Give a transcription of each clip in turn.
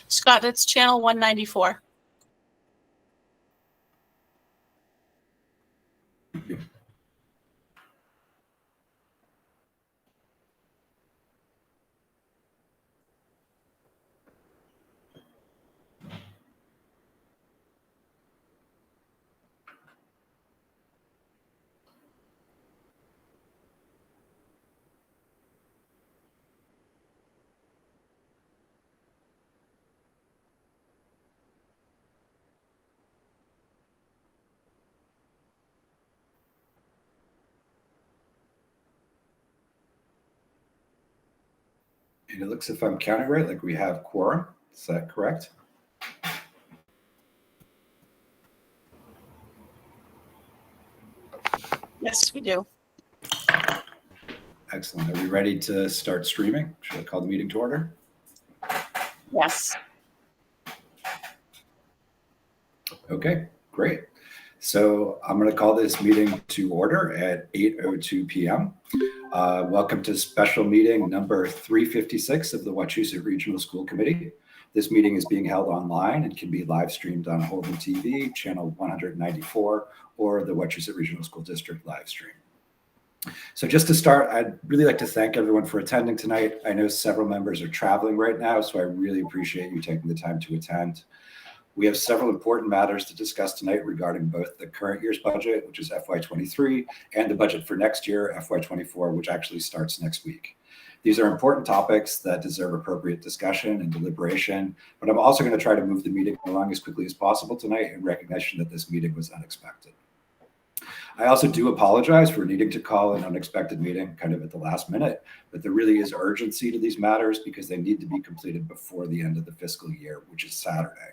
Scott, it's channel 194. And it looks, if I'm counting right, like we have quorum. Is that correct? Yes, we do. Excellent. Are we ready to start streaming? Should I call the meeting to order? Yes. Okay, great. So I'm going to call this meeting to order at 8:02 p.m. Welcome to special meeting number 356 of the Wachusett Regional School Committee. This meeting is being held online and can be live streamed on Holden TV, channel 194, or the Wachusett Regional School District live stream. So just to start, I'd really like to thank everyone for attending tonight. I know several members are traveling right now, so I really appreciate you taking the time to attend. We have several important matters to discuss tonight regarding both the current year's budget, which is FY23, and the budget for next year, FY24, which actually starts next week. These are important topics that deserve appropriate discussion and deliberation, but I'm also going to try to move the meeting along as quickly as possible tonight in recognition that this meeting was unexpected. I also do apologize for needing to call an unexpected meeting kind of at the last minute, but there really is urgency to these matters because they need to be completed before the end of the fiscal year, which is Saturday.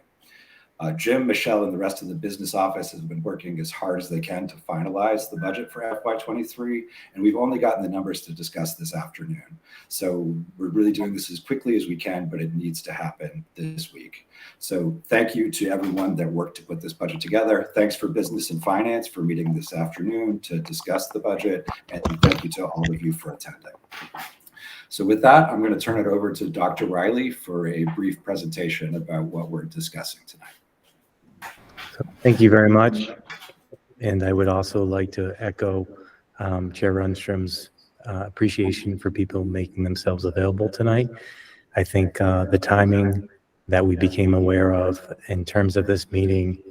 Jim, Michelle, and the rest of the business office have been working as hard as they can to finalize the budget for FY23, and we've only gotten the numbers to discuss this afternoon. So we're really doing this as quickly as we can, but it needs to happen this week. So thank you to everyone that worked to put this budget together. Thanks for Business and Finance for meeting this afternoon to discuss the budget, and thank you to all of you for attending. So with that, I'm going to turn it over to Dr. Riley for a brief presentation about what we're discussing tonight. Thank you very much. And I would also like to echo Chair Rundstrom's appreciation for people making themselves available tonight. I think the timing that we became aware of in terms of this meeting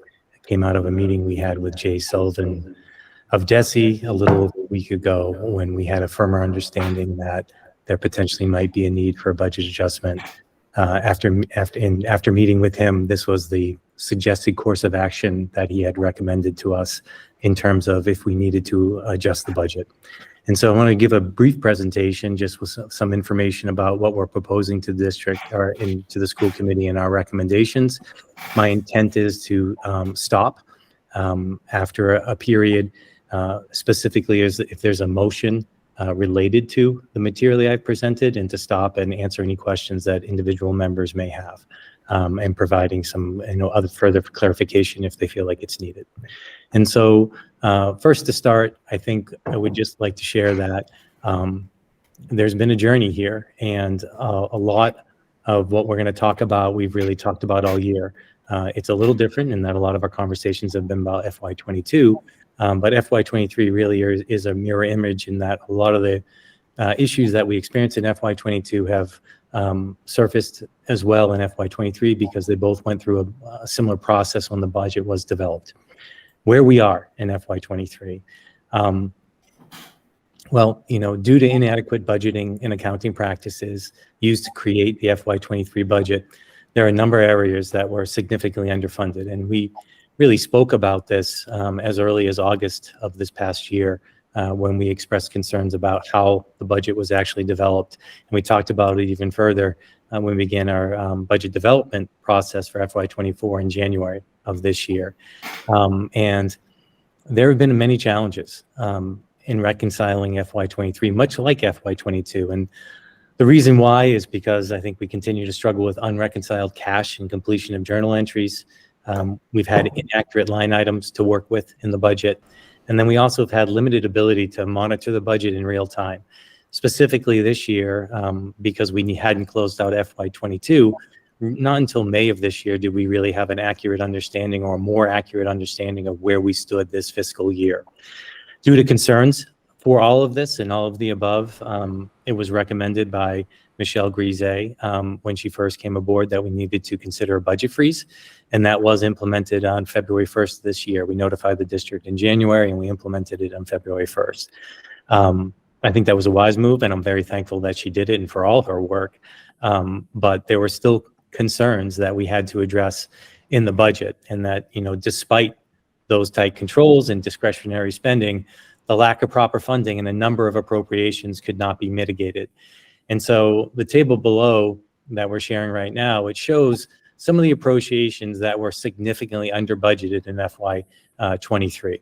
came out of a meeting we had with Jay Sullivan of DESE a little over a week ago when we had a firmer understanding that there potentially might be a need for a budget adjustment. After meeting with him, this was the suggested course of action that he had recommended to us in terms of if we needed to adjust the budget. And so I want to give a brief presentation just with some information about what we're proposing to the district or to the school committee and our recommendations. My intent is to stop after a period, specifically as if there's a motion related to the material I've presented, and to stop and answer any questions that individual members may have, and providing some other further clarification if they feel like it's needed. And so first to start, I think I would just like to share that there's been a journey here, and a lot of what we're going to talk about, we've really talked about all year. It's a little different in that a lot of our conversations have been about FY22, but FY23 really is a mirror image in that a lot of the issues that we experienced in FY22 have surfaced as well in FY23 because they both went through a similar process when the budget was developed. Where we are in FY23, well, due to inadequate budgeting and accounting practices used to create the FY23 budget, there are a number of areas that were significantly underfunded, and we really spoke about this as early as August of this past year when we expressed concerns about how the budget was actually developed. And we talked about it even further when we began our budget development process for FY24 in January of this year. And there have been many challenges in reconciling FY23, much like FY22. And the reason why is because I think we continue to struggle with unreconciled cash and completion of journal entries. We've had inaccurate line items to work with in the budget. And then we also have had limited ability to monitor the budget in real time. Specifically this year, because we hadn't closed out FY22, not until May of this year did we really have an accurate understanding or a more accurate understanding of where we stood this fiscal year. Due to concerns for all of this and all of the above, it was recommended by Michelle Grise when she first came aboard that we needed to consider a budget freeze, and that was implemented on February 1st this year. We notified the district in January and we implemented it on February 1st. I think that was a wise move, and I'm very thankful that she did it and for all her work. But there were still concerns that we had to address in the budget, and that, you know, despite those tight controls and discretionary spending, the lack of proper funding and a number of appropriations could not be mitigated. And so the table below that we're sharing right now, it shows some of the appropriations that were significantly under budgeted in FY23.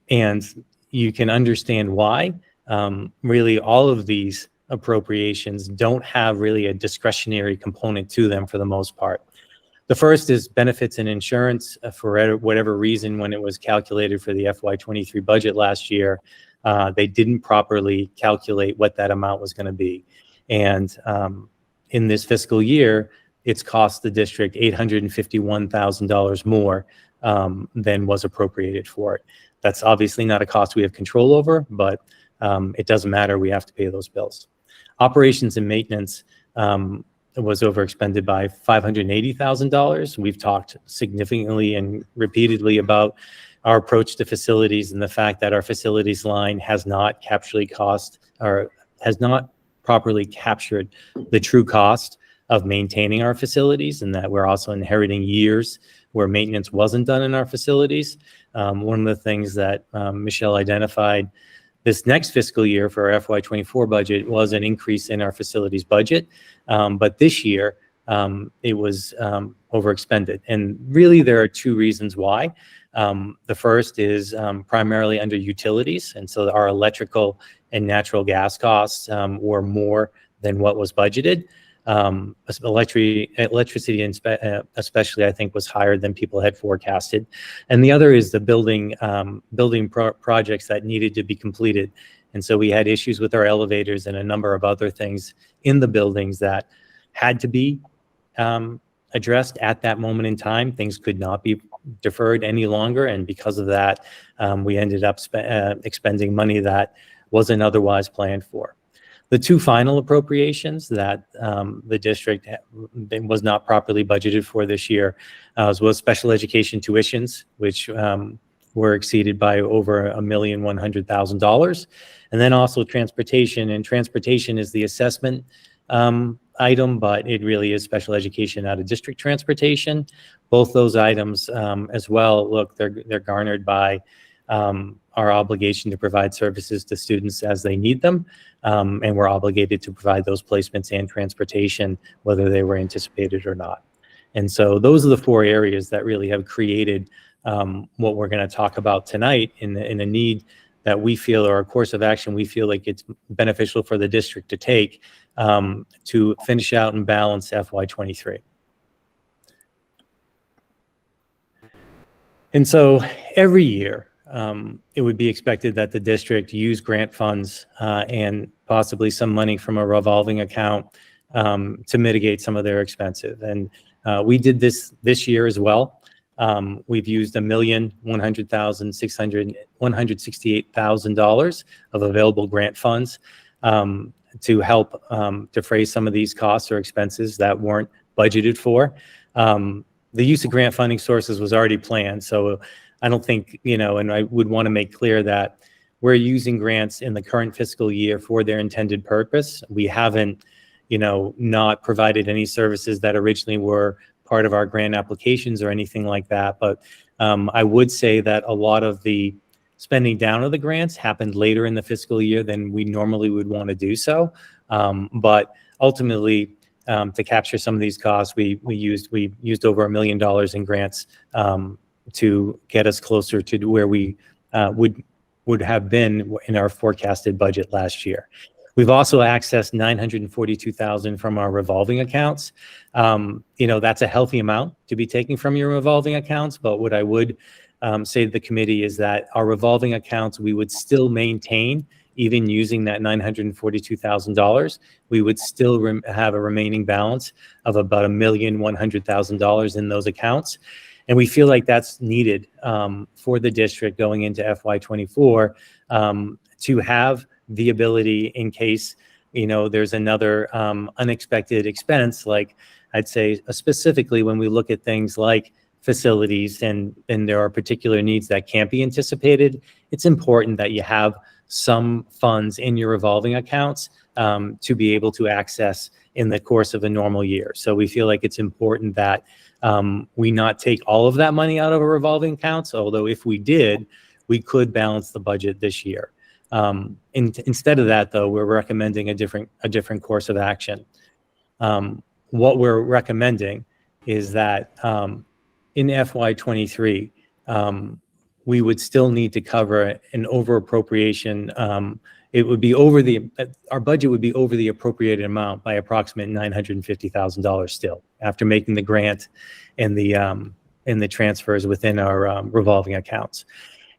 And you can understand why. Really, all of these appropriations don't have really a discretionary component to them for the most part. The first is benefits and insurance. For whatever reason, when it was calculated for the FY23 budget last year, they didn't properly calculate what that amount was going to be. And in this fiscal year, it's cost the district $851,000 more than was appropriated for it. That's obviously not a cost we have control over, but it doesn't matter. We have to pay those bills. Operations and maintenance was overexpended by $580,000. We've talked significantly and repeatedly about our approach to facilities and the fact that our facilities line has not properly captured the true cost of maintaining our facilities, and that we're also inheriting years where maintenance wasn't done in our facilities. One of the things that Michelle identified this next fiscal year for our FY24 budget was an increase in our facilities budget. But this year, it was overexpended. And really, there are two reasons why. The first is primarily under utilities. And so our electrical and natural gas costs were more than what was budgeted. Electricity, especially, I think, was higher than people had forecasted. And the other is the building projects that needed to be completed. And so we had issues with our elevators and a number of other things in the buildings that had to be addressed at that moment in time. Things could not be deferred any longer. And because of that, we ended up expending money that wasn't otherwise planned for. The two final appropriations that the district was not properly budgeted for this year was special education tuitions, which were exceeded by over $1,100,000. And then also transportation. And transportation is the assessment item, but it really is special education out of district transportation. Both those items as well, look, they're garnered by our obligation to provide services to students as they need them. And we're obligated to provide those placements and transportation, whether they were anticipated or not. And so those are the four areas that really have created what we're going to talk about tonight in a need that we feel, or a course of action we feel like it's beneficial for the district to take to finish out and balance FY23. And so every year, it would be expected that the district use grant funds and possibly some money from a revolving account to mitigate some of their expenses. And we did this year as well. We've used $1,168,000 of available grant funds to help defray some of these costs or expenses that weren't budgeted for. The use of grant funding sources was already planned, so I don't think, and I would want to make clear that we're using grants in the current fiscal year for their intended purpose. We haven't, not provided any services that originally were part of our grant applications or anything like that. But I would say that a lot of the spending down of the grants happened later in the fiscal year than we normally would want to do so. But ultimately, to capture some of these costs, we used over $1 million in grants to get us closer to where we would have been in our forecasted budget last year. We've also accessed $942,000 from our revolving accounts. That's a healthy amount to be taking from your revolving accounts, but what I would say to the committee is that our revolving accounts we would still maintain even using that $942,000, we would still have a remaining balance of about $1,100,000 in those accounts. And we feel like that's needed for the district going into FY24 to have the ability in case, there's another unexpected expense. Like I'd say specifically when we look at things like facilities and there are particular needs that can't be anticipated, it's important that you have some funds in your revolving accounts to be able to access in the course of a normal year. So we feel like it's important that we not take all of that money out of a revolving accounts, although if we did, we could balance the budget this year. Instead of that, though, we're recommending a different course of action. What we're recommending is that in FY23, we would still need to cover an over appropriation. It would be over our budget would be over the appropriated amount by approximately $950,000 still after making the grant and the transfers within our revolving accounts.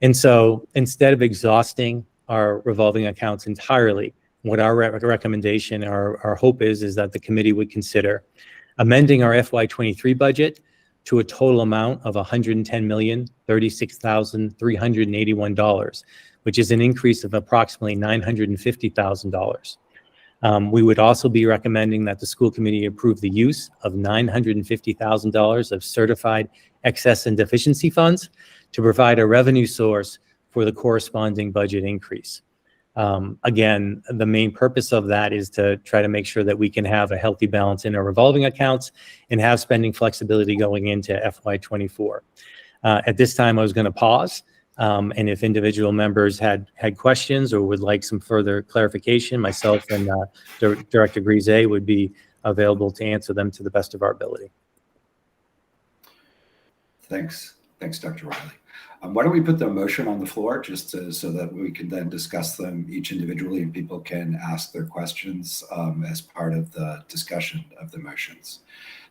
And so instead of exhausting our revolving accounts entirely, what our recommendation, our hope is that the committee would consider amending our FY23 budget to a total amount of $110,036,381, which is an increase of approximately $950,000. We would also be recommending that the school committee approve the use of $950,000 of certified excess and deficiency funds to provide a revenue source for the corresponding budget increase. Again, the main purpose of that is to try to make sure that we can have a healthy balance in our revolving accounts and have spending flexibility going into FY24. At this time, I was going to pause, and if individual members had questions or would like some further clarification, myself and Director Grise would be available to answer them to the best of our ability. Thanks, Dr. Riley. Why don't we put the motion on the floor just so that we can then discuss them each individually and people can ask their questions as part of the discussion of the motions.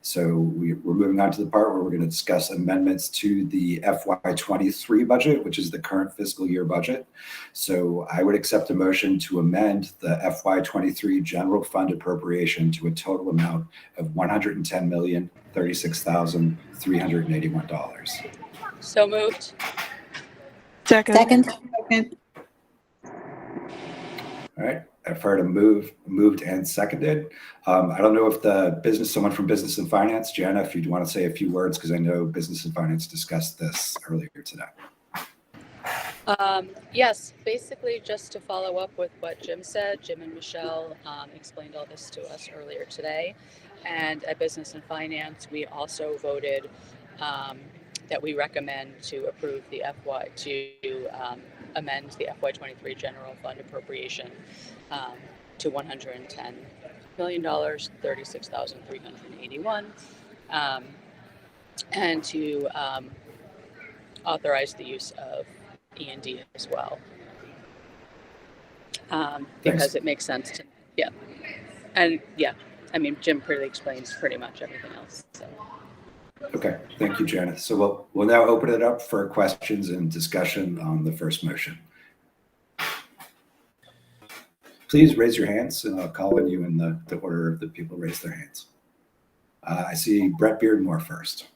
So we're moving on to the part where we're going to discuss amendments to the FY23 budget, which is the current fiscal year budget. So I would accept a motion to amend the FY23 general fund appropriation to a total amount of $110,036,381. So moved. Second. All right, I've heard a moved and seconded. I don't know if someone from Business and Finance, Jana, if you'd want to say a few words, because I know Business and Finance discussed this earlier today. Yes, basically just to follow up with what Jim said. Jim and Michelle explained all this to us earlier today. And at Business and Finance, we also voted that we recommend to approve the amend the FY23 general fund appropriation to $110,036,381, and to authorize the use of E&D as well, because it makes sense to, Jim pretty explains pretty much everything else. So. Okay, thank you, Jana. So we'll now open it up for questions and discussion on the first motion. Please raise your hands and I'll call on you in the order of the people raise their hands. I see Brett Beardmore first.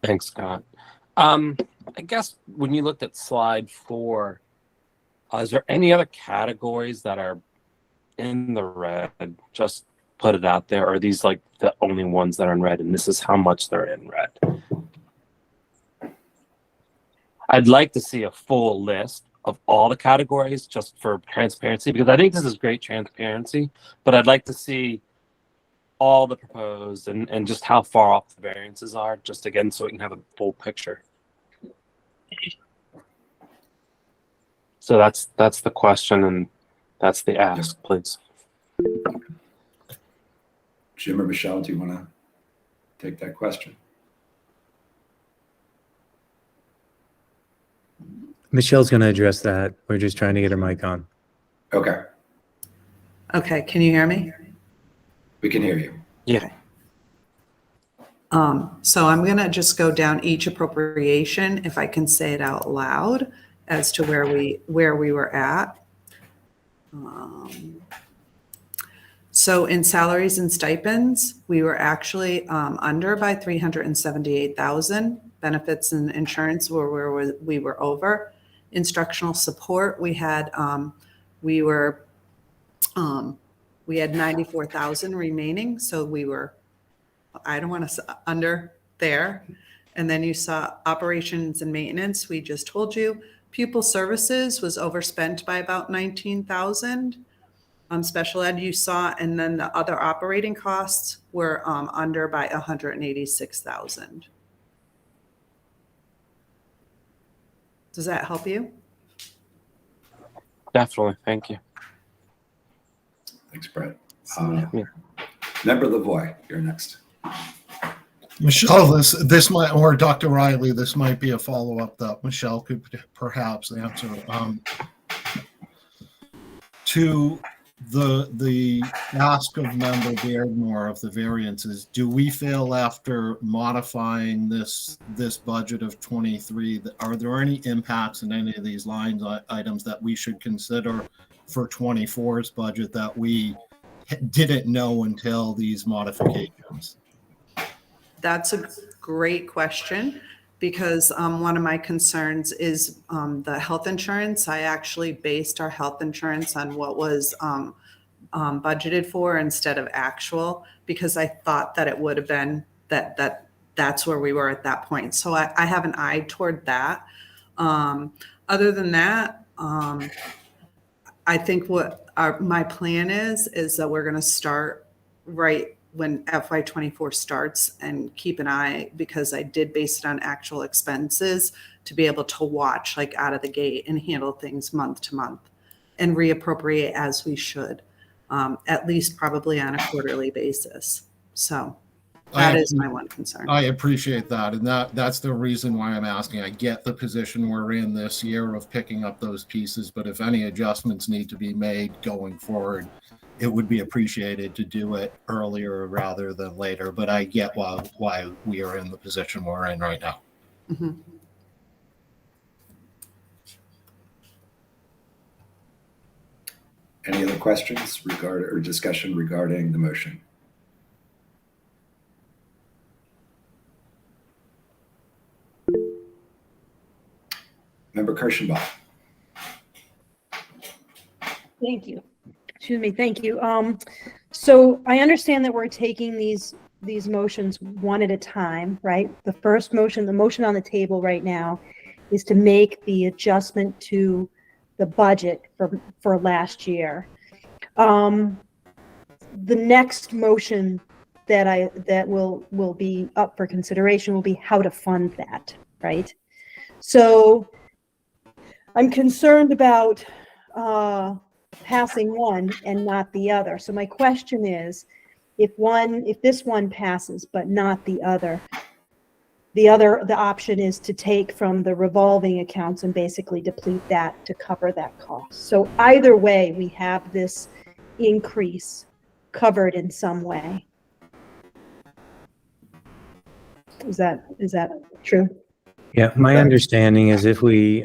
Thanks, Scott. I guess when you looked at slide 4, is there any other categories that are in the red? Just put it out there. Or are these like the only ones that are in red and this is how much they're in red? I'd like to see a full list of all the categories just for transparency, because I think this is great transparency, but I'd like to see all the proposed and just how far off the variances are, just again, so we can have a full picture. So that's the question and that's the ask, please. Jim or Michelle, do you want to take that question? Michelle's going to address that. We're just trying to get her mic on. Okay, Okay, can you hear me? we can hear you. Yeah. So I'm going to just go down each appropriation, if I can say it out loud, as to where we were at. So in salaries and stipends, we were actually under by 378,000. Benefits and insurance were where we were over. Instructional support, we had 94,000 remaining, so we were, I don't want to say under there. And then you saw operations and maintenance, we just told you. Pupil services was overspent by about 19,000. Special ed you saw, and then the other operating costs were under by 186,000. Does that help you? Definitely. Thank you. Thanks, Brett. Yeah. Member Lavoie, you're next. Michelle, this might, or Dr. Riley, this might be a follow-up that Michelle could perhaps answer. To the ask of member Beardmore of the variances, do we feel after modifying this budget of 23, are there any impacts in any of these line items that we should consider for 24's budget that we didn't know until these modifications? That's a great question, because one of my concerns is the health insurance. I actually based our health insurance on what was budgeted for instead of actual, because I thought that it would have been that's where we were at that point. So I have an eye toward that. Other than that, I think what my plan is that we're going to start right when FY24 starts and keep an eye, because I did base it on actual expenses to be able to watch like out of the gate and handle things month to month and reappropriate as we should, at least probably on a quarterly basis. So that is my one concern. I appreciate that. And that's the reason why I'm asking. I get the position we're in this year of picking up those pieces, but if any adjustments need to be made going forward, it would be appreciated to do it earlier rather than later. But I get why we are in the position we're in right now. Mm-hmm. Any other questions or discussion regarding the motion? Member Kirschenbaum. Thank you. Excuse me. Thank you. So I understand that we're taking these motions one at a time, right? The first motion, the motion on the table right now, is to make the adjustment to the budget for last year. The next motion that will be up for consideration will be how to fund that, right? So I'm concerned about passing one and not the other. So my question is, if this one passes but not the other, the option is to take from the revolving accounts and basically deplete that to cover that cost. So either way, we have this increase covered in some way. Is that true? Yeah, my understanding is if we,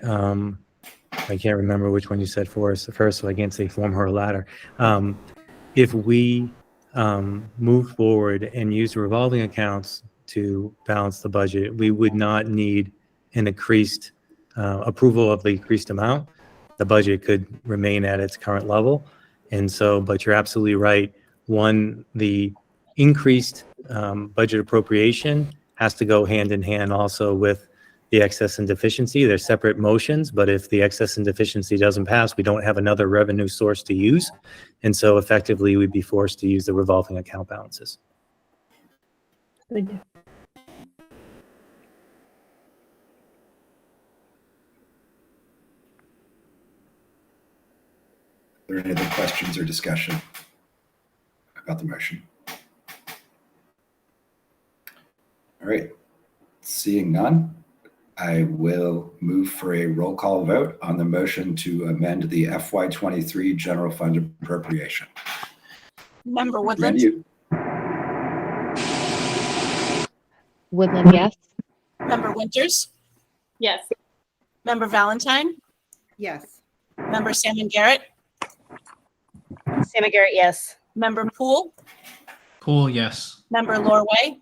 I can't remember which one you said for us first, so I can't say form or ladder. If we move forward and use revolving accounts to balance the budget, we would not need an increased approval of the increased amount. The budget could remain at its current level. And so, but you're absolutely right. One, the increased budget appropriation has to go hand in hand also with the excess and deficiency. They're separate motions, but if the excess and deficiency doesn't pass, we don't have another revenue source to use. And so effectively, we'd be forced to use the revolving account balances. Thank you. Are there any other questions or discussion about the motion? All right, seeing none, I will move for a roll call vote on the motion to amend the FY23 general fund appropriation. Member Woodland, Randy, Woodland, yes. Member Winters, Yes. Member Valentine, Yes. Member Salmon Garrett, Sammy Garrett, yes. Member Poole, Poole, yes. Member Lorway,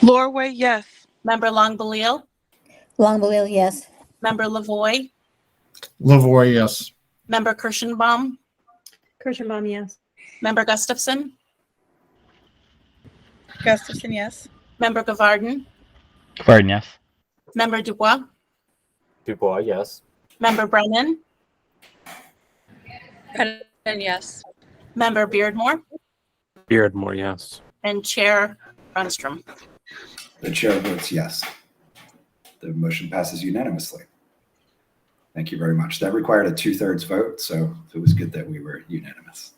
Lorway, yes. Member Longbeliel, Longbeliel, yes. Member Lavoy, Lavoy, yes. Member Kirschenbaum, Kirschenbaum, yes. Member Gustafson, Gustafson, yes. Member Gavarden, Pardon, yes. Member Dubois, Dubois, yes. Member Brennan, Brennan, yes. Member Beardmore, Beardmore, yes. and Chair Runstrom. The chair votes yes. The motion passes unanimously. Thank you very much. That required a 2/3 vote, so it was good that we were unanimous.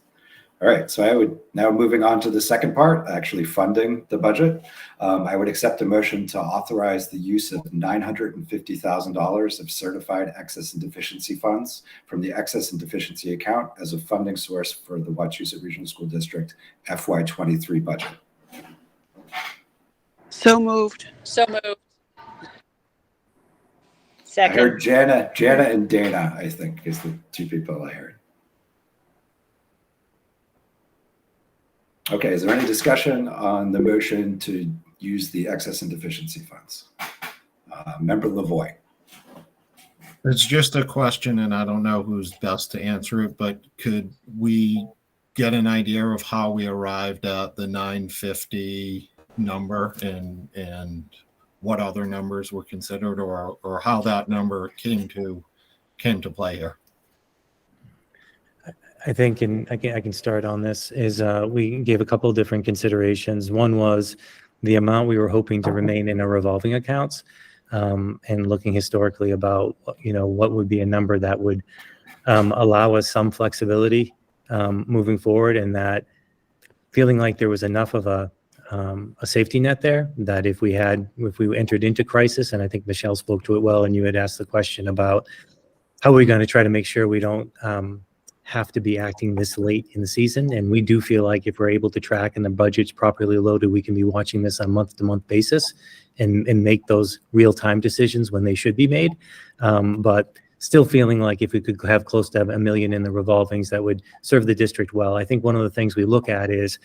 All right, so I would now moving on to the second part, actually funding the budget. I would accept a motion to authorize the use of $950,000 of certified excess and deficiency funds from the excess and deficiency account as a funding source for the Wachusett Regional School District FY23 budget. So moved. So moved. I Second. heard Jana and Dana, I think, is the two people I heard. Okay, is there any discussion on the motion to use the excess and deficiency funds? Member Lavoy. It's just a question, and I don't know who's best to answer it, but could we get an idea of how we arrived at the 950 number and what other numbers were considered, or how that number came to play here? I think, and I can start on this, is we gave a couple of different considerations. One was the amount we were hoping to remain in our revolving accounts, and looking historically about, what would be a number that would allow us some flexibility moving forward, and that feeling like there was enough of a safety net there that if we entered into crisis, and I think Michelle spoke to it well, and you had asked the question about how are we going to try to make sure we don't have to be acting this late in the season. And we do feel like if we're able to track and the budget's properly loaded, we can be watching this on month-to-month basis and make those real-time decisions when they should be made. But still feeling like if we could have close to $1 million in the revolvings, that would serve the district well. I think one of the things we look at is,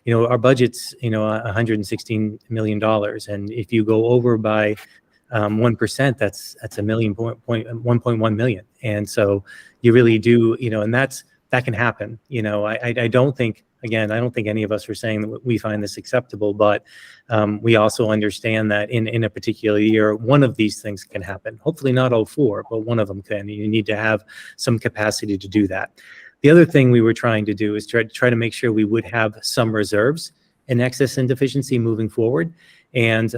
our budget's, $116 million. And if you go over by 1%, that's $1.1 million. And so you really do, and that can happen. I don't think any of us are saying that we find this acceptable, but we also understand that in a particular year, one of these things can happen. Hopefully not all four, but one of them can. You need to have some capacity to do that. The other thing we were trying to do is try to make sure we would have some reserves in excess and deficiency moving forward. And,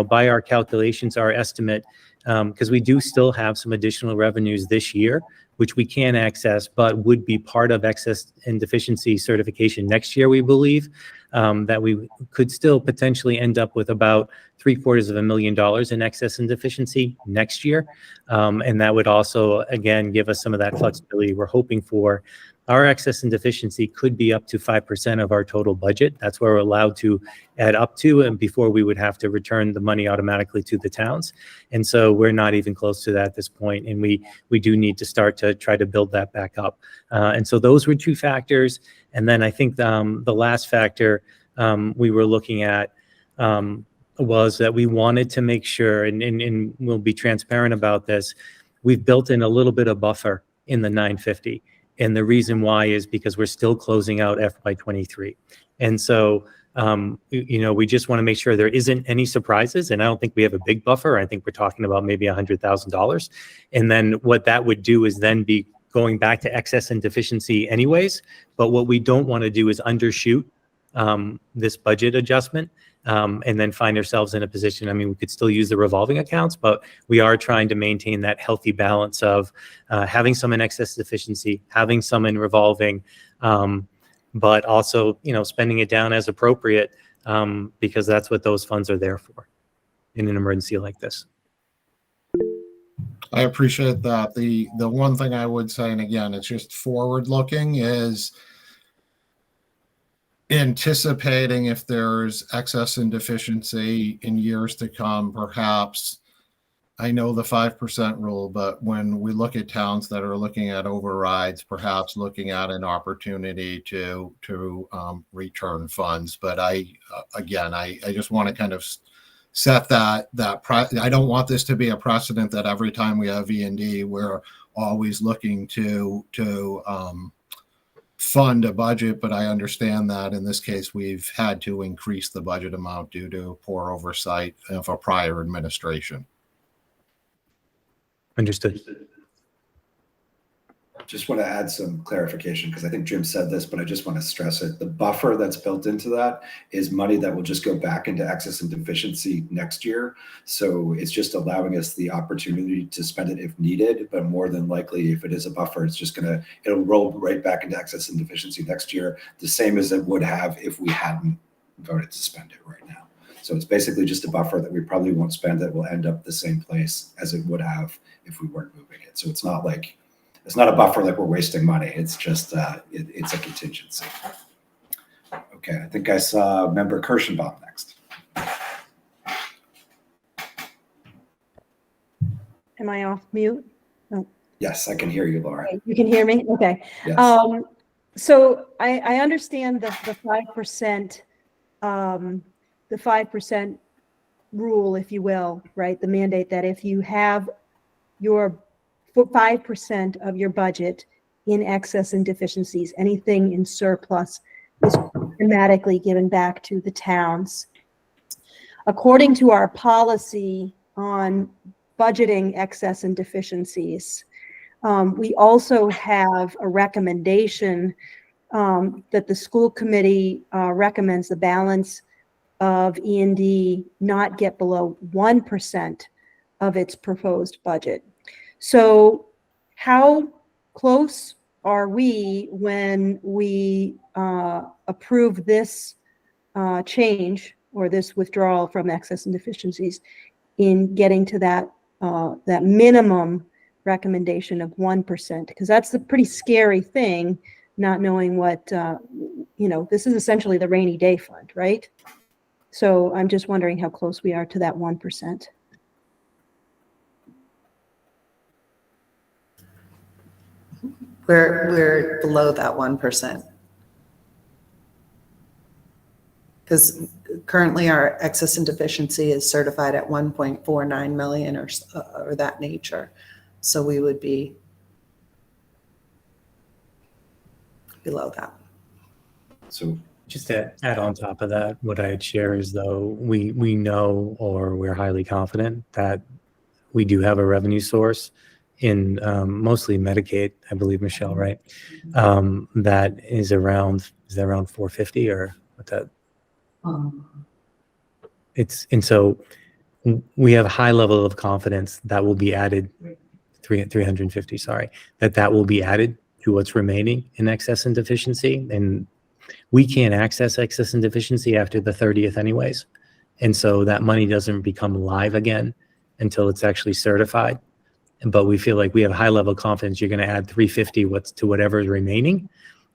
by our calculations, our estimate, because we do still have some additional revenues this year, which we can access, but would be part of excess and deficiency certification next year, we believe, that we could still potentially end up with about $750,000 in excess and deficiency next year. And that would also, again, give us some of that flexibility we're hoping for. Our excess and deficiency could be up to 5% of our total budget. That's where we're allowed to add up to, and before we would have to return the money automatically to the towns. And so we're not even close to that at this point, and we do need to start to try to build that back up. And so those were two factors. And then I think the last factor we were looking at was that we wanted to make sure, and we'll be transparent about this, we've built in a little bit of buffer in the 950. And the reason why is because we're still closing out FY23. And so, we just want to make sure there isn't any surprises. And I don't think we have a big buffer. I think we're talking about maybe $100,000. And then what that would do is then be going back to excess and deficiency anyways. But what we don't want to do is undershoot this budget adjustment and then find ourselves in a position. I mean, we could still use the revolving accounts, but we are trying to maintain that healthy balance of having some in excess deficiency, having some in revolving, but also, spending it down as appropriate because that's what those funds are there for in an emergency like this. I appreciate that. The one thing I would say, and again, it's just forward looking, is anticipating if there's excess and deficiency in years to come, perhaps I know the 5% rule, but when we look at towns that are looking at overrides, perhaps looking at an opportunity to return funds. But again, I just want to kind of set that I don't want this to be a precedent that every time we have E&D, we're always looking to fund a budget. But I understand that in this case, we've had to increase the budget amount due to poor oversight of a prior administration. Understood. Just want to add some clarification because I think Jim said this, but I just want to stress it. The buffer that's built into that is money that will just go back into excess and deficiency next year. So it's just allowing us the opportunity to spend it if needed, but more than likely, if it is a buffer, it'll roll right back into excess and deficiency next year, the same as it would have if we hadn't voted to spend it right now. So it's basically just a buffer that we probably won't spend that will end up the same place as it would have if we weren't moving it. So it's not a buffer like we're wasting money. It's just, it's a contingency. Okay, I think I saw Member Kirschenbaum next. Am I off mute? No. Yes, I can hear you, Laura. You can hear me? Okay. Yes. So I understand the 5%, the 5% rule, if you will, right? The mandate that if you have your 5% of your budget in excess and deficiencies, anything in surplus is automatically given back to the towns. According to our policy on budgeting excess and deficiencies, we also have a recommendation that the school committee recommends the balance of E&D not get below 1% of its proposed budget. So how close are we when we approve this change or this withdrawal from excess and deficiencies in getting to that that minimum recommendation of 1%? Because that's a pretty scary thing, not knowing what, this is essentially the rainy day fund, right? So I'm just wondering how close we are to that 1%. We're below that 1%. Because currently our excess and deficiency is certified at 1.49 million or that nature. So we would be below that. So Just to add on top of that, what I'd share is though, we know, or we're highly confident that we do have a revenue source in mostly Medicaid, I believe, Michelle, right? That is around 450 or what that? And so we have a high level of confidence that will be added, 350, sorry, that will be added to what's remaining in excess and deficiency. And we can't access excess and deficiency after the 30th anyways. And so that money doesn't become live again until it's actually certified. But we feel like we have high level of confidence you're going to add 350 to whatever is remaining.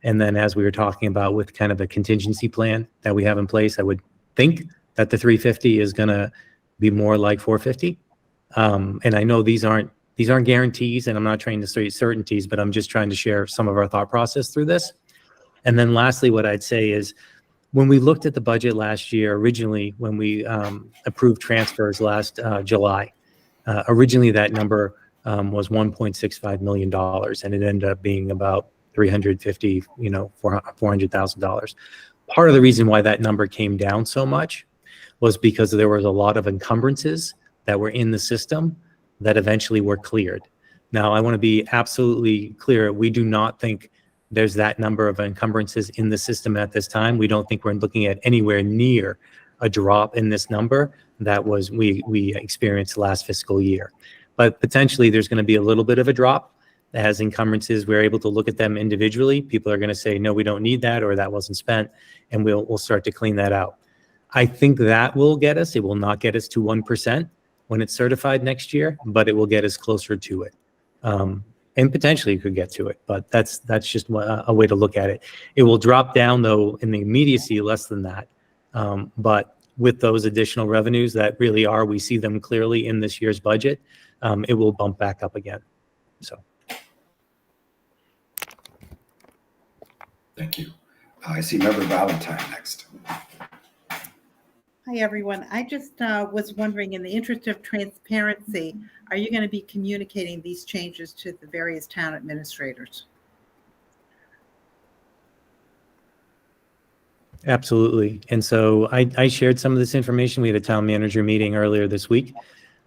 And then as we were talking about with kind of a contingency plan that we have in place, I would think that the 350 is going to be more like 450. And I know these aren't guarantees, and I'm not trying to say certainties, but I'm just trying to share some of our thought process through this. And then lastly, what I'd say is when we looked at the budget last year, originally when we approved transfers last July, originally that number was $1.65 million, and it ended up being about $350, $400,000. Part of the reason why that number came down so much was because there was a lot of encumbrances that were in the system that eventually were cleared. Now, I want to be absolutely clear. We do not think there's that number of encumbrances in the system at this time. We don't think we're looking at anywhere near a drop in this number that we experienced last fiscal year. But potentially there's going to be a little bit of a drop as encumbrances. We're able to look at them individually. People are going to say, no, we don't need that, or that wasn't spent, and we'll start to clean that out. I think that will get us. It will not get us to 1% when it's certified next year, but it will get us closer to it. And potentially you could get to it, but that's just a way to look at it. It will drop down though in the immediacy less than that. But with those additional revenues that really are, we see them clearly in this year's budget, it will bump back up again. So. Thank you. I see Member Valentine next. Hi, everyone. I just was wondering, in the interest of transparency, are you going to be communicating these changes to the various town administrators? Absolutely. And so I shared some of this information. We had a town manager meeting earlier this week,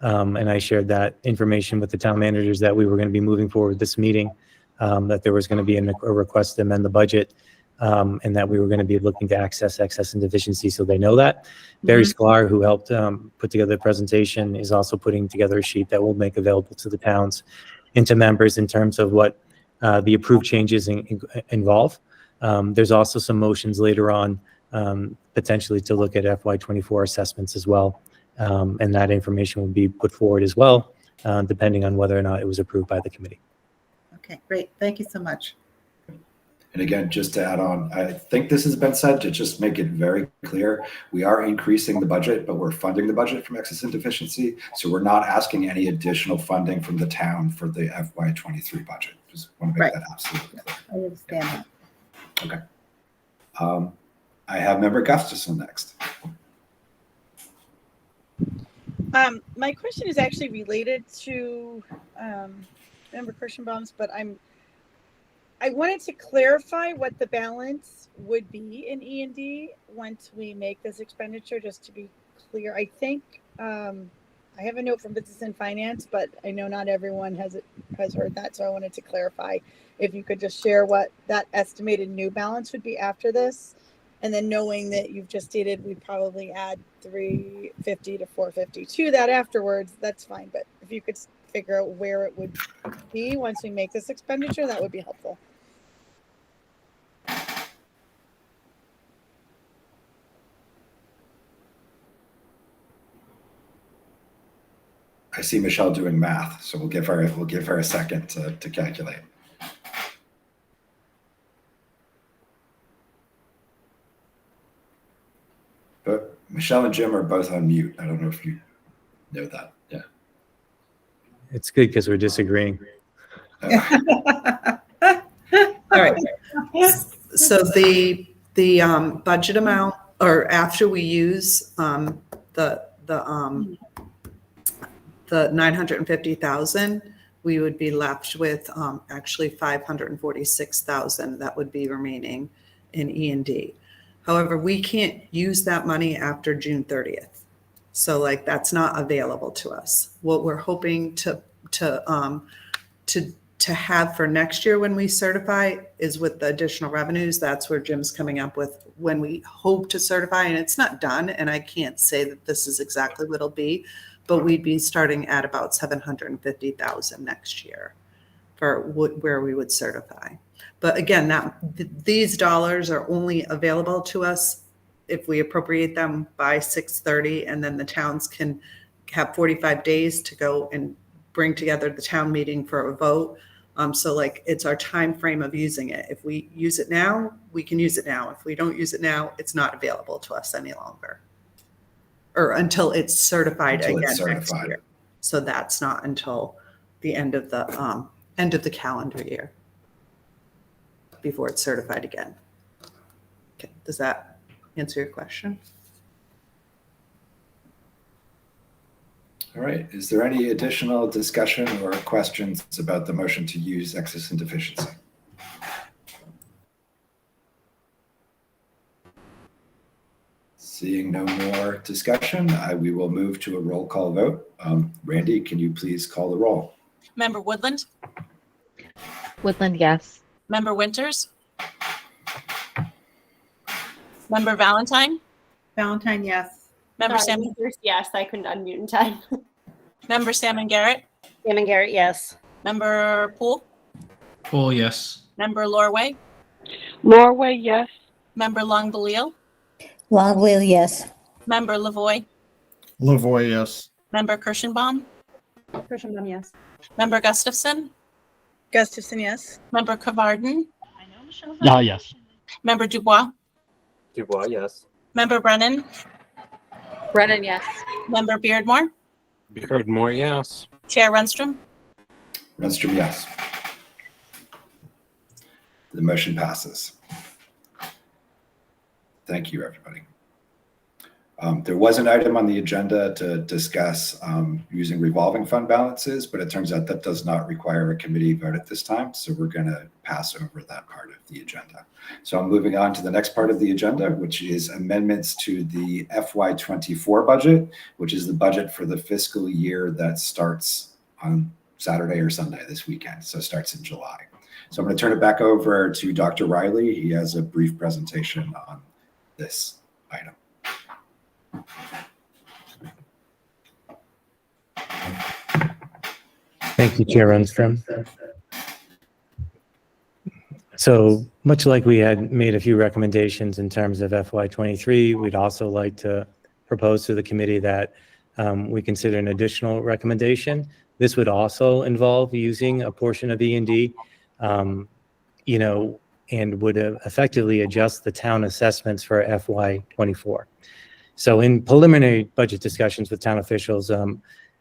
and I shared that information with the town managers that we were going to be moving forward with this meeting, that there was going to be a request to amend the budget, and that we were going to be looking to access excess and deficiency, so they know that. Barry Sklar, who helped put together the presentation, is also putting together a sheet that we'll make available to the towns and to members in terms of what the approved changes involve. There's also some motions later on, potentially to look at FY24 assessments as well. And that information will be put forward as well, depending on whether or not it was approved by the committee. Okay, great. Thank you so much. And again, just to add on, I think this has been said to just make it very clear. We are increasing the budget, but we're funding the budget from excess and deficiency. So we're not asking any additional funding from the town for the FY23 budget. Just want to make that absolutely clear. I understand that. Okay. I have Member Gustafson next. My question is actually related to Member Kirschenbaum's, but I wanted to clarify what the balance would be in E&D once we make this expenditure, just to be clear. I think I have a note from Business and Finance, but I know not everyone has heard that, so I wanted to clarify if you could just share what that estimated new balance would be after this. And then knowing that you've just stated we'd probably add 350 to 450 to that afterwards, that's fine. But if you could figure out where it would be once we make this expenditure, that would be helpful. I see Michelle doing math, so we'll give her a second to calculate. But Michelle and Jim are both on mute. I don't know if you know that. Yeah. It's good because we're disagreeing. All right. So the budget amount, or after we use the 950,000, we would be left with actually 546,000 that would be remaining in E&D. However, we can't use that money after June 30th. So like that's not available to us. What we're hoping to have for next year when we certify is with the additional revenues. That's where Jim's coming up with when we hope to certify, and it's not done. And I can't say that this is exactly what it'll be, but we'd be starting at about 750,000 next year for where we would certify. But again, these dollars are only available to us if we appropriate them by 6:30, and then the towns can have 45 days to go and bring together the town meeting for a vote. So like it's our time frame of using it. If we use it now, we can use it now. If we don't use it now, it's not available to us any longer, or until it's certified next year. So that's not until the end of the calendar year before it's certified again. Okay, does that answer your question? All right. Is there any additional discussion or questions about the motion to use excess and deficiency? Seeing no more discussion, we will move to a roll call vote. Randy, can you please call the roll? Member Woodland, Woodland, yes. Member Winters, Member Valentine, Valentine, yes. Member Salmon, Winters, yes, I couldn't unmute in time. Member Salmon Garrett, Salmon Garrett, yes. Member Poole, Poole, yes. Member Lorway, Lorway, yes. Member Longbeliel, Longbeliel, yes. Member Lavoy, Lavoy, yes. Member Kirschenbaum, Kirschenbaum, yes. Member Gustafson, Gustafson, yes. Member Kavarden, Yes. Member Dubois, Dubois, yes. Member Brennan, Brennan, yes. Member Beardmore, Beardmore, yes. Chair Runstrom. Renstrom, yes. The motion passes. Thank you, everybody. There was an item on the agenda to discuss using revolving fund balances, but it turns out that does not require a committee vote at this time. So we're going to pass over that part of the agenda. So I'm moving on to the next part of the agenda, which is amendments to the FY24 budget, which is the budget for the fiscal year that starts on Saturday or Sunday this weekend. So it starts in July. So I'm going to turn it back over to Dr. Riley. He has a brief presentation on this item. Thank you, Chair Runstrom. So much like we had made a few recommendations in terms of FY23, we'd also like to propose to the committee that we consider an additional recommendation. This would also involve using a portion of E&D, and would effectively adjust the town assessments for FY24. So in preliminary budget discussions with town officials,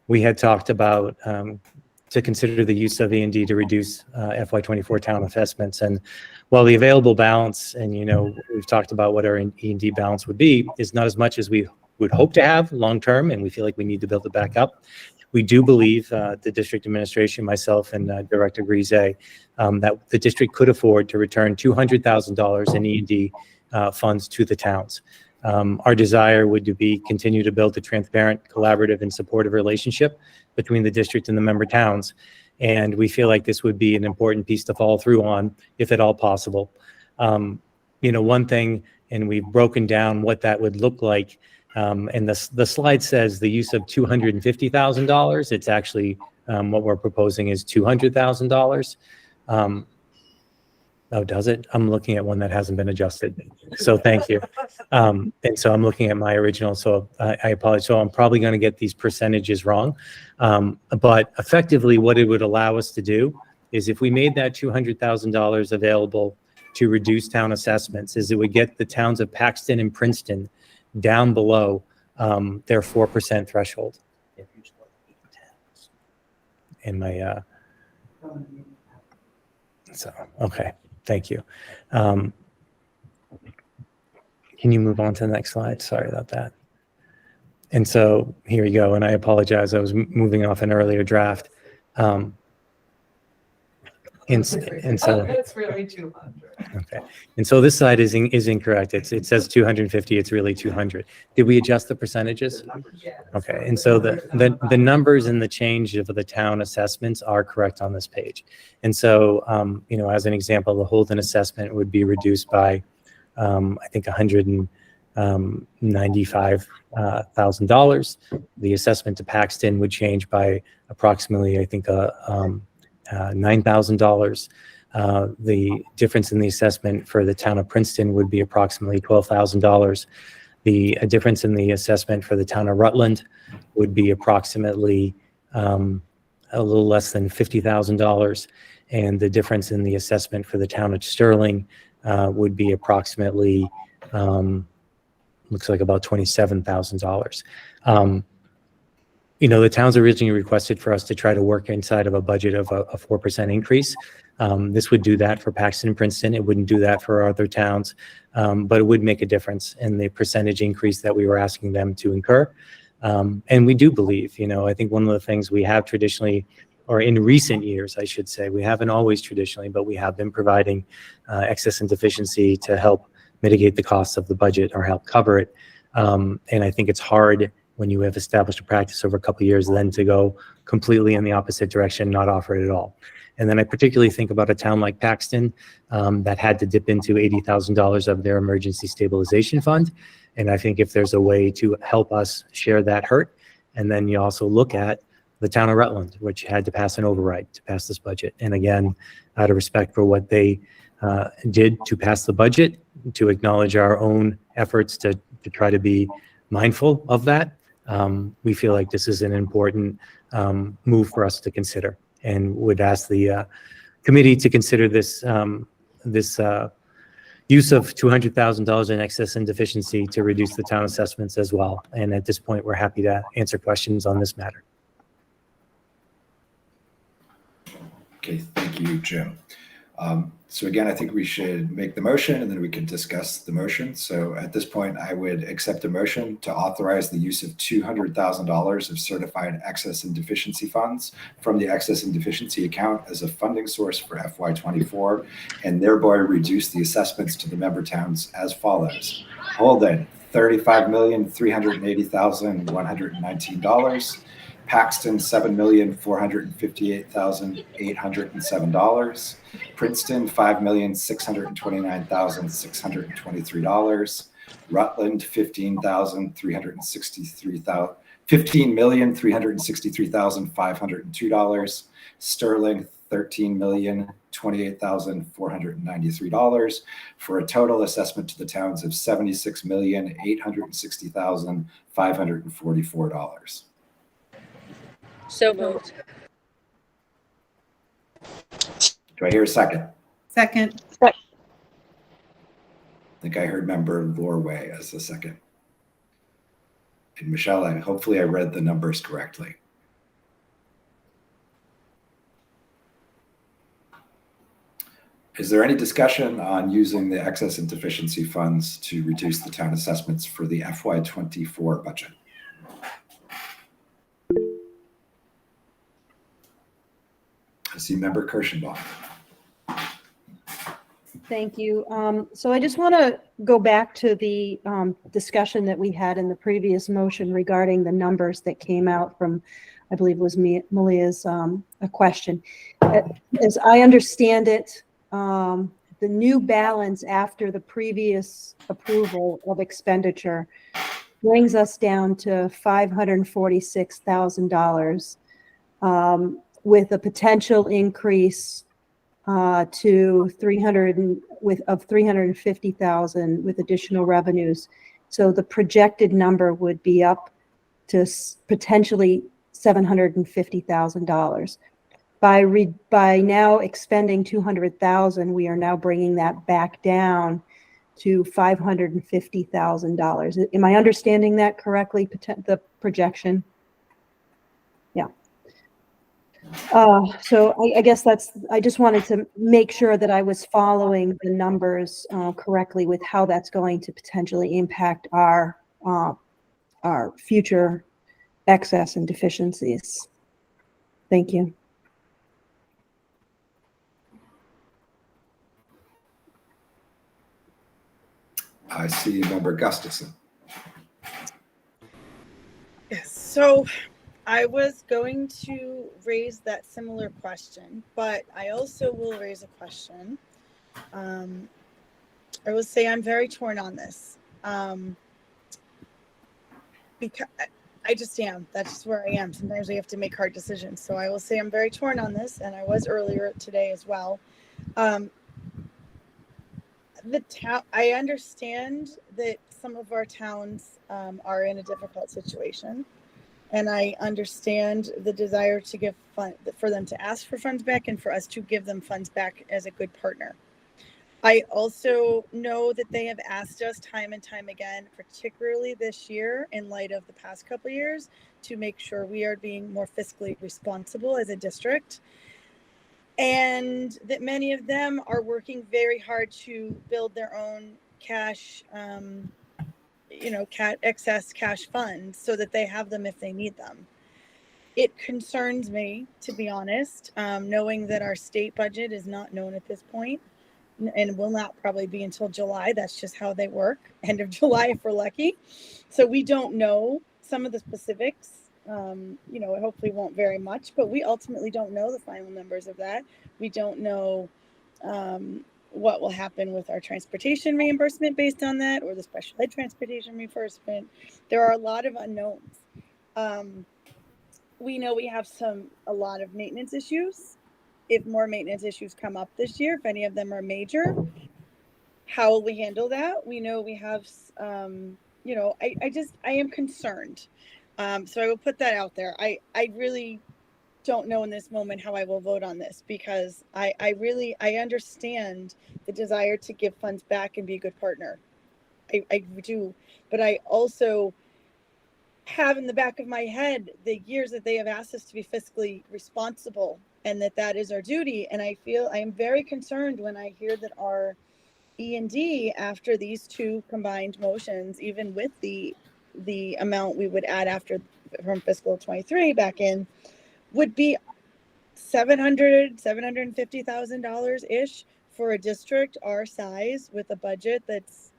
we had talked about to consider the use of E&D to reduce FY24 town assessments. And while the available balance, and we've talked about what our E&D balance would be, is not as much as we would hope to have long term, and we feel like we need to build it back up. We do believe, the district administration, myself and Director Grise, that the district could afford to return $200,000 in E&D funds to the towns. Our desire would be continue to build a transparent, collaborative, and supportive relationship between the district and the member towns. And we feel like this would be an important piece to follow through on, if at all possible. One thing, and we've broken down what that would look like. And the slide says the use of $250,000. It's actually what we're proposing is $200,000. Oh, does it? I'm looking at one that hasn't been adjusted. So thank you. And so I'm looking at my original. So I apologize. So I'm probably going to get these percentages wrong. But effectively, what it would allow us to do is if we made that $200,000 available to reduce town assessments, is it would get the towns of Paxton and Princeton down below their 4% threshold. In my, okay, thank you. Can you move on to the next slide? Sorry about that. And so here you go. And I apologize. I was moving off an earlier draft. And so it's really 200. Okay, and so this side is incorrect. It says 250. It's really 200. Did we adjust the percentages? Okay, and so the numbers and the change of the town assessments are correct on this page. And so as an example, the Holden assessment would be reduced by I think $195,000. The assessment to Paxton would change by approximately I think $9,000. The difference in the assessment for the town of Princeton would be approximately $12,000. The difference in the assessment for the town of Rutland would be approximately a little less than $50,000. And the difference in the assessment for the town of Sterling would be approximately, looks like about $27,000. The towns originally requested for us to try to work inside of a budget of a 4% increase. This would do that for Paxton and Princeton. It wouldn't do that for other towns, but it would make a difference in the percentage increase that we were asking them to incur. And we do believe, I think one of the things we have traditionally, or in recent years, I should say, we haven't always traditionally, but we have been providing excess and deficiency to help mitigate the costs of the budget or help cover it. And I think it's hard when you have established a practice over a couple of years, then to go completely in the opposite direction, not offer it at all. And then I particularly think about a town like Paxton that had to dip into $80,000 of their emergency stabilization fund. And I think if there's a way to help us share that hurt, and then you also look at the town of Rutland, which had to pass an override to pass this budget. And again, out of respect for what they did to pass the budget, to acknowledge our own efforts to try to be mindful of that, we feel like this is an important move for us to consider, and would ask the committee to consider this use of $200,000 in excess and deficiency to reduce the town assessments as well. And at this point, we're happy to answer questions on this matter. Okay, thank you, Jim. So again, I think we should make the motion and then we can discuss the motion. So at this point, I would accept a motion to authorize the use of $200,000 of certified excess and deficiency funds from the excess and deficiency account as a funding source for FY24 and thereby reduce the assessments to the member towns as follows. Holden, $35,380,119. Paxton, $7,458,807. Princeton, $5,629,623. Rutland, $15,363,502. Sterling, $13,028,493 for a total assessment to the towns of $76,860,544. So moved. Do I hear a second? Second. I think I heard member Lorway as the second. And Michelle, hopefully I read the numbers correctly. Is there any discussion on using the excess and deficiency funds to reduce the town assessments for the FY24 budget? I see member Kirschenbaum. Thank you. So I just want to go back to the discussion that we had in the previous motion regarding the numbers that came out from, I believe it was Malia's a question. As I understand it, the new balance after the previous approval of expenditure brings us down to $546,000 with a potential increase to 350,000 with additional revenues. So the projected number would be up to potentially $750,000. By now expending 200,000, we are now bringing that back down to $550,000. Am I understanding that correctly? The projection? Yeah. So I guess I just wanted to make sure that I was following the numbers correctly with how that's going to potentially impact our future excess and deficiencies. Thank you. I see member Gustafson. Yes, so I was going to raise that similar question, but I also will raise a question. I will say I'm very torn on this because I just am. That's just where I am. Sometimes we have to make hard decisions. So I will say I'm very torn on this, and I was earlier today as well. I understand that some of our towns are in a difficult situation. And I understand the desire to give for them to ask for funds back and for us to give them funds back as a good partner. I also know that they have asked us time and time again, particularly this year in light of the past couple of years, to make sure we are being more fiscally responsible as a district. And that many of them are working very hard to build their own cash excess cash funds so that they have them if they need them. It concerns me, to be honest, knowing that our state budget is not known at this point and will not probably be until July. That's just how they work, end of July if we're lucky. So we don't know some of the specifics. It hopefully won't vary much, but we ultimately don't know the final numbers of that. We don't know what will happen with our transportation reimbursement based on that, or the special ed transportation reimbursement. There are a lot of unknowns. We know we have a lot of maintenance issues. If more maintenance issues come up this year, if any of them are major, how will we handle that? We know we have, I am concerned. So I will put that out there. I really don't know in this moment how I will vote on this, because I understand the desire to give funds back and be a good partner. I do, but I also have in the back of my head the years that they have asked us to be fiscally responsible, and that is our duty. And I am very concerned when I hear that our E&D, after these two combined motions, even with the amount we would add after from fiscal 23 back in, would be $750,000 ish for a district our size with a budget that's,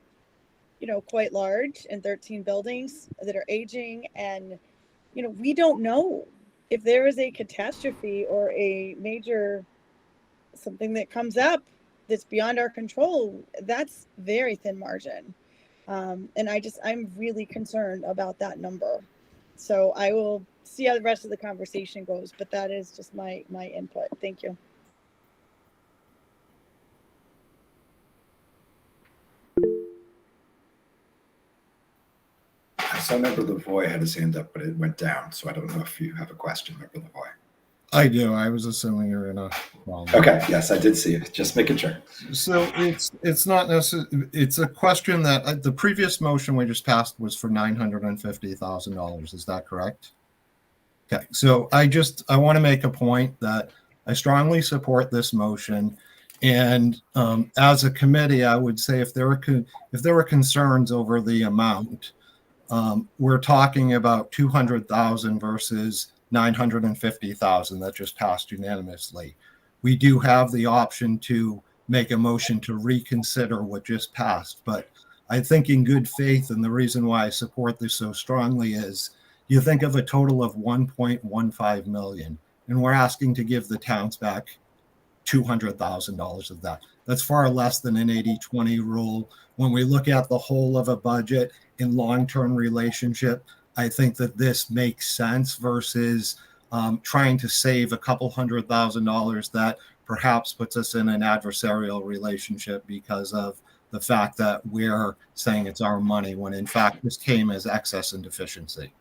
quite large, and 13 buildings that are aging. And, we don't know if there is a catastrophe or a major something that comes up that's beyond our control. That's very thin margin. And I'm really concerned about that number. So I will see how the rest of the conversation goes, but that is just my input. Thank you. I saw Member Lavoie had his hand up, but it went down. So I don't know if you have a question, Member Lavoie. I do. I was assuming you're in a. Okay. Yes, I did see it. Just making sure. So it's not necessarily. It's a question that the previous motion we just passed was for $950,000. Is that correct? Okay. So I want to make a point that I strongly support this motion, and as a committee, I would say if there were concerns over the amount, we're talking about 200,000 versus 950,000 that just passed unanimously. We do have the option to make a motion to reconsider what just passed, but I think in good faith, and the reason why I support this so strongly is you think of a total of 1.15 million, and we're asking to give the towns back $200,000 of that. That's far less than an 80-20 rule. When we look at the whole of a budget in long-term relationship, I think that this makes sense versus trying to save a couple $100,000 that perhaps puts us in an adversarial relationship because of the fact that we're saying it's our money when in fact this came as excess and deficiency.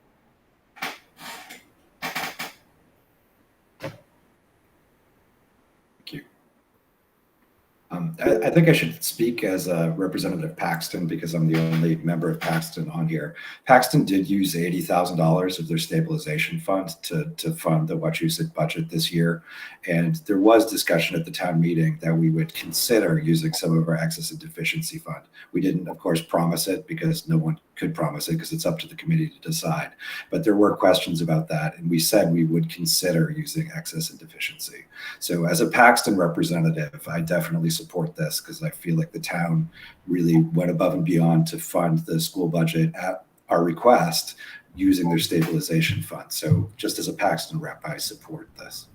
I think I should speak as a Representative Paxton because I'm the only member of Paxton on here. Paxton did use $80,000 of their stabilization fund to fund the Wachusett budget this year. And there was discussion at the town meeting that we would consider using some of our excess and deficiency fund. We didn't, of course, promise it because no one could promise it because it's up to the committee to decide. But there were questions about that. And we said we would consider using excess and deficiency. So as a Paxton representative, I definitely support this because I feel like the town really went above and beyond to fund the school budget at our request using their stabilization fund. So just as a Paxton rep, I support this.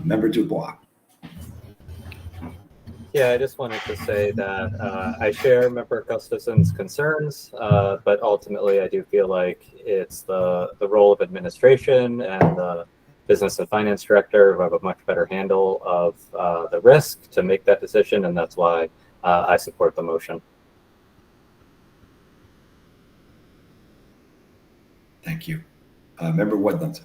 Member Dubois. Yeah, I just wanted to say that I share Member Gustafson's concerns, but ultimately I do feel like it's the role of administration and the business and finance director who have a much better handle of the risk to make that decision, and that's why I support the motion. Thank you. Member Woodland.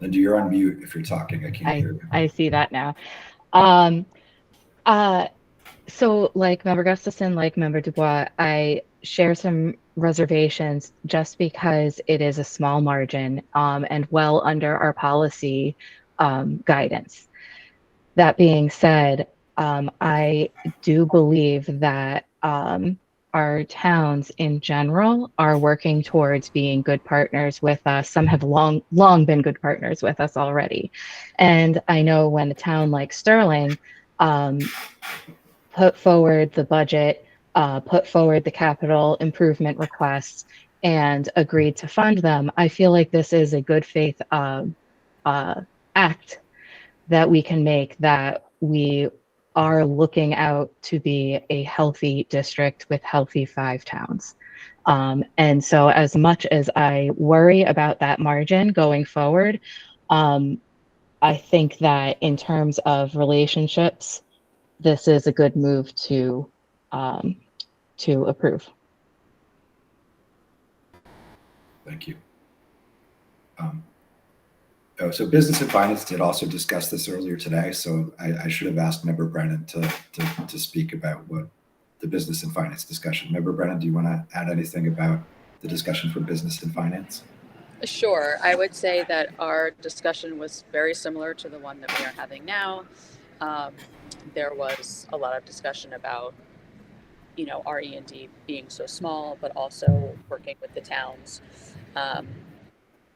Linda, you're on mute if you're talking. I can't hear you. I see that now. So like Member Gustafson, like Member Dubois, I share some reservations just because it is a small margin and well under our policy guidance. That being said, I do believe that our towns in general are working towards being good partners with us. Some have long been good partners with us already. And I know when a town like Sterling put forward the budget, put forward the capital improvement requests, and agreed to fund them, I feel like this is a good faith act that we can make, that we are looking out to be a healthy district with healthy 5 towns. And so as much as I worry about that margin going forward, I think that in terms of relationships, this is a good move to to approve. Thank you. So Business and Finance did also discuss this earlier today, so I should have asked Member Brennan to speak about what the Business and Finance discussion. Member Brennan, do you want to add anything about the discussion for Business and Finance? Sure. I would say that our discussion was very similar to the one that we are having now. There was a lot of discussion about, you know, our E&D being so small, but also working with the towns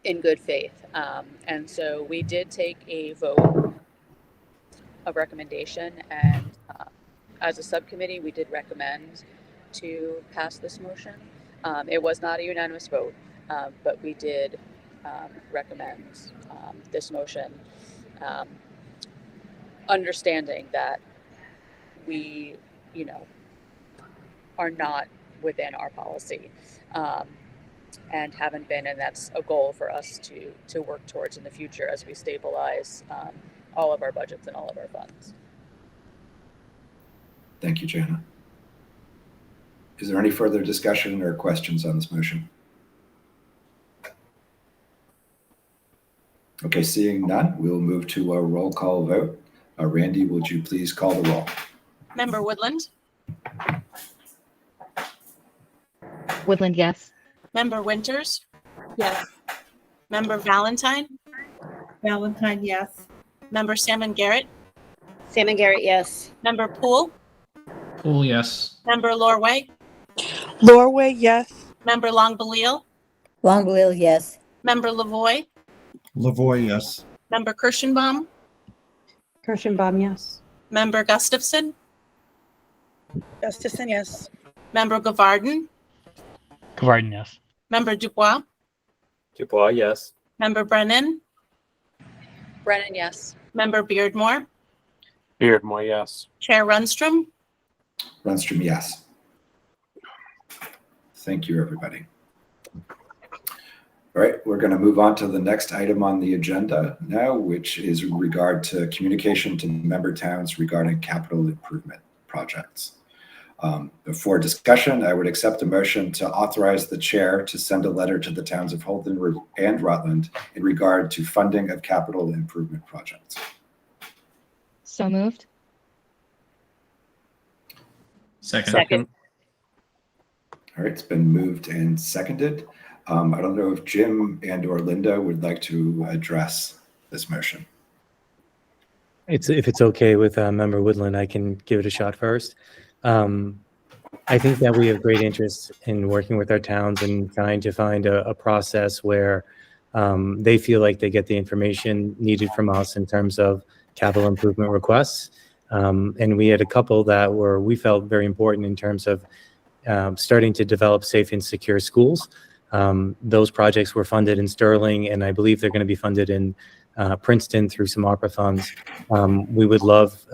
in good faith. And so we did take a vote of recommendation, and as a subcommittee, we did recommend to pass this motion. It was not a unanimous vote, but we did recommend this motion, understanding that we, you know, are not within our policy and haven't been, and that's a goal for us to work towards in the future as we stabilize all of our budgets and all of our funds. Thank you, Jana. Is there any further discussion or questions on this motion? Okay, seeing none, we'll move to a roll call vote. Randy, would you please call the roll? Member Woodland, Woodland, yes. Member Winters, Yes. Member Valentine, Valentine, yes. Member Salmon Garrett, Salmon Garrett, yes. Member Poole, Poole, yes. Member Lorway, Lorway, yes. Member Longbeliel, Longbeliel, yes. Member Lavoy, Lavoy, yes. Member Kirschenbaum, Kirschenbaum, yes. Member Gustafson, Gustafson, yes. Member Gavarden, Gavarden, yes. Member Dubois, Dubois, yes. Member Brennan, Brennan, yes. Member Beardmore, Beardmore, yes. Chair Rundstrom, Rundstrom, yes. Thank you, everybody. All right, we're going to move on to the next item on the agenda now, which is in regard to communication to member towns regarding capital improvement projects. Before discussion, I would accept a motion to authorize the chair to send a letter to the towns of Holden and Rutland in regard to funding of capital improvement projects. So moved. Second. All right, it's been moved and seconded. I don't know if Jim and or Linda would like to address this motion. If it's okay with Member Woodland, I can give it a shot first. I think that we have great interest in working with our towns and trying to find a process where they feel like they get the information needed from us in terms of capital improvement requests. And we had a couple that we felt very important in terms of starting to develop safe and secure schools. Those projects were funded in Sterling, and I believe they're going to be funded in Princeton through some ARPA funds. We would love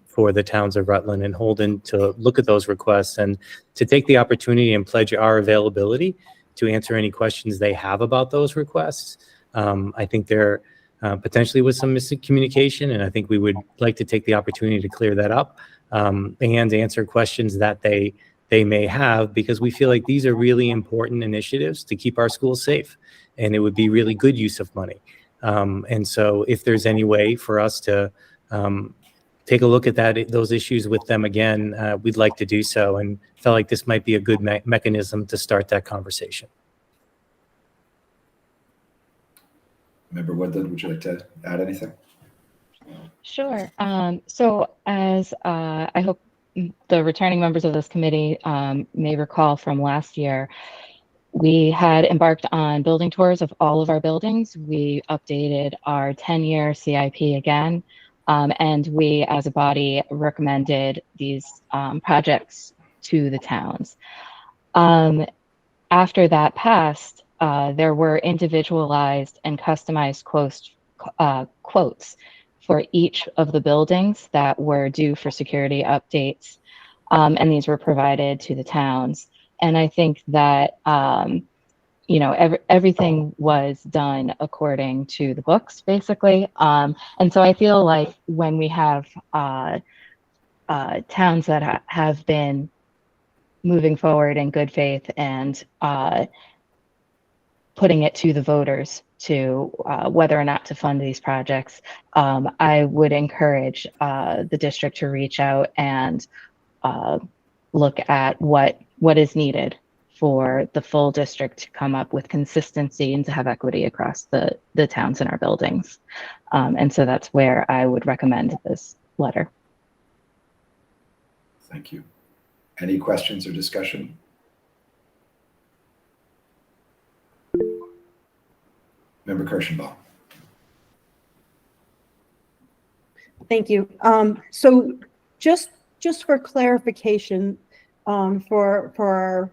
for the towns of Rutland and Holden to look at those requests and to take the opportunity and pledge our availability to answer any questions they have about those requests. I think there potentially was some miscommunication, and I think we would like to take the opportunity to clear that up and answer questions that they may have, because we feel like these are really important initiatives to keep our schools safe, and it would be really good use of money. And so if there's any way for us to take a look at those issues with them again, we'd like to do so, and felt like this might be a good mechanism to start that conversation. Member Woodland, would you like to add anything? Sure. So as I hope the returning members of this committee may recall from last year, we had embarked on building tours of all of our buildings. We updated our 10-year CIP again, and we as a body recommended these projects to the towns. After that passed, there were individualized and customized quotes for each of the buildings that were due for security updates, and these were provided to the towns. And I think that everything was done according to the books, basically. And so I feel like when we have towns that have been moving forward in good faith and putting it to the voters to whether or not to fund these projects, I would encourage the district to reach out and look at what is needed for the full district to come up with consistency and to have equity across the towns in our buildings. And so that's where I would recommend this letter. Thank you. Any questions or discussion? Member Kirschenbaum. Thank you. So just for clarification, for our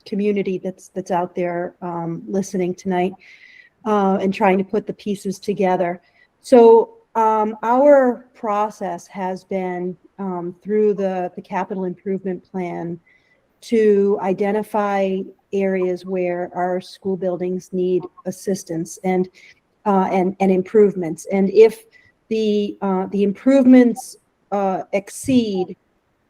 community that's out there listening tonight and trying to put the pieces together. So our process has been through the capital improvement plan to identify areas where our school buildings need assistance and improvements. And if the improvements exceed,